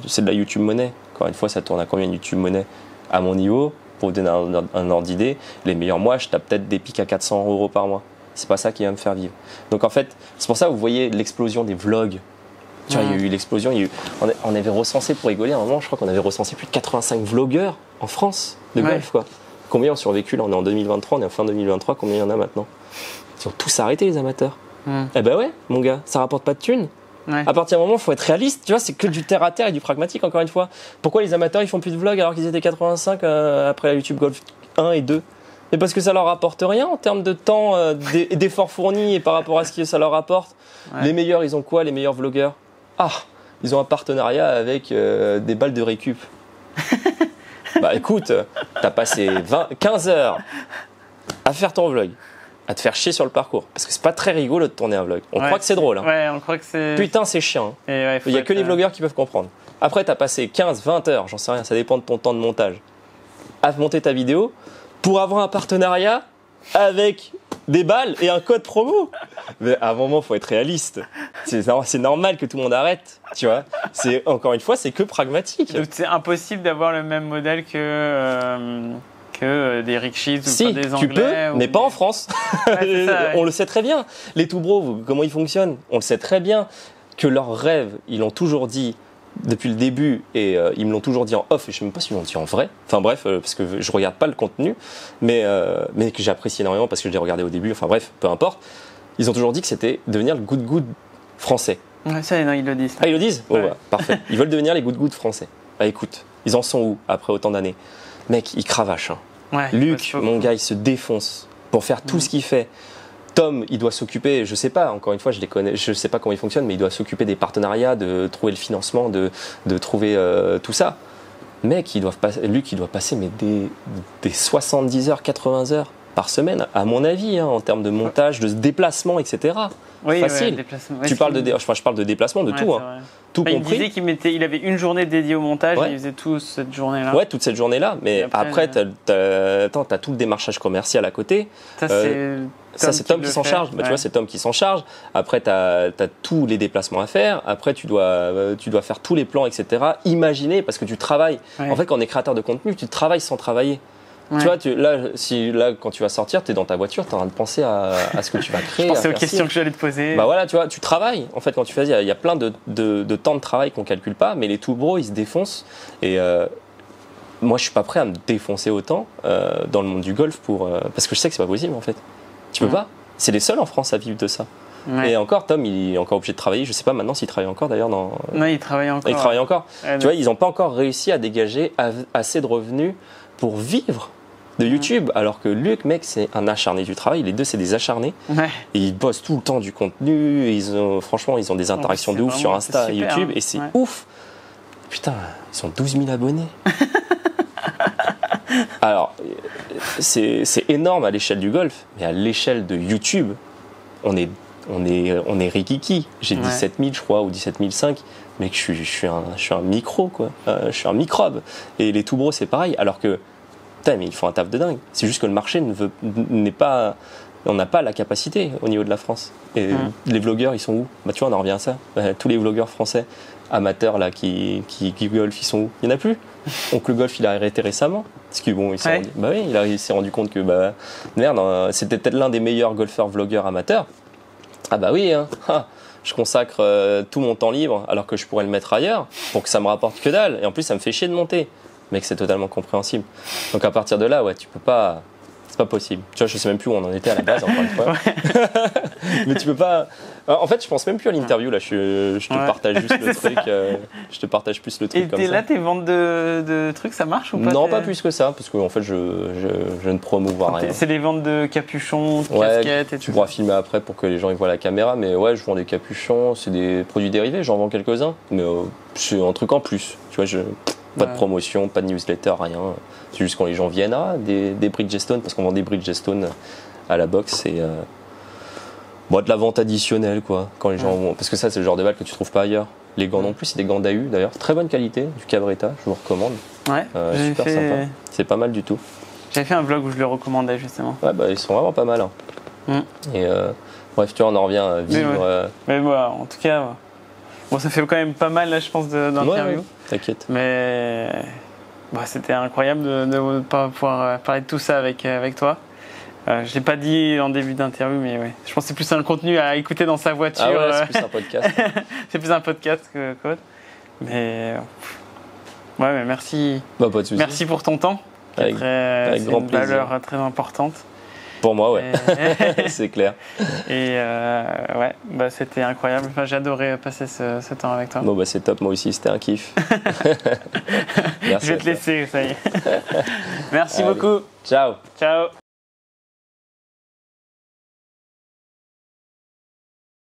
C'est de la YouTube monnaie. Encore une fois, ça tourne à combien de YouTube monnaie à mon niveau? Pour vous donner un ordre d'idée, les meilleurs mois, je tape peut-être des pics à 400 € par mois. C'est pas ça qui va me faire vivre. Donc en fait, c'est pour ça que vous voyez l'explosion des vlogs. Tu vois, il y a eu l'explosion. On avait recensé, pour rigoler, à un moment, je crois qu'on avait recensé plus de 85 vlogueurs en France de golf, quoi. Combien ont survécu? Là, on est en 2023, on est en fin 2023. Combien il y en a maintenant? Ils ont tous arrêté, les amateurs. Eh ben ouais, mon gars, ça rapporte pas de thunes. À partir du moment où il faut être réaliste, tu vois, c'est que du terre à terre et du pragmatique, encore une fois. Pourquoi les amateurs ils font plus de vlogs alors qu'ils étaient 85 après la YouTube Golf 1 et 2? Mais parce que ça leur apporte rien en termes de temps, d'efforts fournis et par rapport à ce que ça leur apporte. Les meilleurs, ils ont quoi, les meilleurs vlogueurs? Ils ont un partenariat avec des balles de récup. Écoute, t'as passé 15 heures à faire ton vlog, à te faire chier sur le parcours. Parce que c'est pas très rigolo de tourner un vlog. On croit que c'est drôle. Hein. Ouais, on croit que c'est... Putain, c'est chiant. Hein. Il n'y a que les vlogueurs qui peuvent comprendre. Après, t'as passé 15, 20 heures, j'en sais rien, ça dépend de ton temps de montage, à monter ta vidéo pour avoir un partenariat avec des balles et un code promo. Mais à un moment, il faut être réaliste. C'est normal que tout le monde arrête, tu vois. Encore une fois, c'est que pragmatique. Donc c'est impossible d'avoir le même modèle que des rickshaws ou des Anglais. Tu peux, mais pas en France. On le sait très bien. Les tout bros, comment ils fonctionnent, on le sait très bien. Que leurs rêves, ils l'ont toujours dit depuis le début et ils me l'ont toujours dit en off et je ne sais même pas s'ils l'ont dit en vrai. Enfin bref, parce que je regarde pas le contenu, mais que j'apprécie énormément parce que je l'ai regardé au début. Enfin bref, peu importe. Ils ont toujours dit que c'était devenir le good français. Ouais, ça, non, ils le disent. Ils le disent ? Parfait. Ils veulent devenir les good français. Écoute, ils en sont où après autant d'années? Mec, ils cravachent. Hein. Luc, mon gars, il se défonce pour faire tout ce qu'il fait. Tom, il doit s'occuper, je sais pas, encore une fois, je les connais, je sais pas comment ils fonctionnent, mais il doit s'occuper des partenariats, de trouver le financement, de trouver tout ça. Mec, Luc, il doit passer des 70 heures, 80 heures par semaine, à mon avis, hein, en termes de montage, de déplacement, etc. Facile. Je parle de déplacement, de tout. Hein. Tout compris. Il disait qu'il avait une journée dédiée au montage et il faisait toute cette journée-là. Ouais, toute cette journée-là. Mais après t'as tout le démarchage commercial à côté. Ça, c'est Tom qui s'en charge. Tu vois, c'est Tom qui s'en charge. Après, t'as tous les déplacements à faire. Après, tu dois faire tous les plans, etc. Imaginer, parce que tu travailles. En fait, quand on est créateur de contenu, tu travailles sans travailler. Tu vois, là, quand tu vas sortir, tu es dans ta voiture, tu es en train de penser à ce que tu vas créer. Je pensais aux questions que j'allais te poser. Voilà, tu vois, tu travailles. En fait, quand tu fais, il y a plein de temps de travail qu'on calcule pas, mais les tout bros, ils se défoncent. Et moi, je suis pas prêt à me défoncer autant dans le monde du golf parce que je sais que c'est pas possible, en fait. Tu peux pas. C'est les seuls en France à vivre de ça. Et encore, Tom, il est encore obligé de travailler. Je sais pas maintenant s'il travaille encore d'ailleurs. Non, il travaille encore. Il travaille encore. Tu vois, ils n'ont pas encore réussi à dégager assez de revenus pour vivre de YouTube, alors que Luc, mec, c'est un acharné du travail. Les deux, c'est des acharnés. Et ils bossent tout le temps du contenu. Franchement, ils ont des interactions de ouf sur Insta et YouTube. Hein. Et c'est ouf. Putain, ils sont 12 000 abonnés. Alors, c'est énorme à l'échelle du golf, mais à l'échelle de YouTube, on est rikiki. J'ai 17 000, je crois, ou 17 500. Mec, je suis un micro, quoi. Je suis un microbe. Et les tout bros, c'est pareil. Alors que, putain, mais ils font un taf de dingue. C'est juste que le marché n'est pas on n'a pas la capacité au niveau de la France. Et les vlogueurs, ils sont où? Bah, tu vois, on en revient à ça. Tous les vlogueurs français amateurs là, qui golf, ils sont où? Il n'y en a plus. Donc le golf, il a arrêté récemment. Parce que bon, il s'est rendu compte que merde, c'était peut-être l'un des meilleurs golfeurs vlogueurs amateurs. Ah bah oui, hein. Je consacre tout mon temps libre alors que je pourrais le mettre ailleurs pour que ça me rapporte que dalle. Et en plus, ça me fait chier de monter. Mec, c'est totalement compréhensible. Donc à partir de là, ouais, tu peux pas. C'est pas possible. Tu vois, je sais même plus où on en était à la base, encore une fois. Mais tu peux pas. En fait, je pense même plus à l'interview là. Je te partage juste le truc. Je te partage plus le truc comme ça. Et là, tes ventes de trucs, ça marche ou pas? Non, pas plus que ça, parce qu'en fait, je ne promouvois rien. C'est les ventes de capuchons, de casquettes et tout. Tu pourras filmer après pour que les gens y voient la caméra, mais ouais, je vends des capuchons, c'est des produits dérivés, j'en vends quelques-uns, mais c'est un truc en plus. Tu vois, pas de promotion, pas de newsletter, rien. C'est juste quand les gens viennent, des Bridgestone, parce qu'on vend des Bridgestone à la boxe, et de la vente additionnelle, quoi. Quand les gens vont, parce que ça, c'est le genre de balles que tu trouves pas ailleurs. Les gants non plus, c'est des gants d'AU d'ailleurs, très bonne qualité, du Cabretta, je vous recommande. Ouais, super sympa. C'est pas mal du tout. J'avais fait un vlog où je le recommandais justement. Ouais, ils sont vraiment pas mal. Et bref, tu vois, on en revient à vivre. Mais voilà, en tout cas. Bon, ça fait quand même pas mal, là, je pense, d'interviews. Ouais, t'inquiète. Mais c'était incroyable de ne pas pouvoir parler de tout ça avec toi. Je ne l'ai pas dit en début d'interview, mais ouais. Je pense que c'est plus un contenu à écouter dans sa voiture. Ah ouais, c'est plus un podcast. C'est plus un podcast qu'autre. Mais mais merci. Pas de soucis. Merci pour ton temps. Avec grand plaisir. C'est une valeur très importante. Pour moi, ouais. C'est clair. Et c'était incroyable. Enfin, j'ai adoré passer ce temps avec toi. Bon, c'est top. Moi aussi, c'était un kiff. Merci. Je vais te laisser, ça y est. Merci beaucoup. Ciao. Ciao.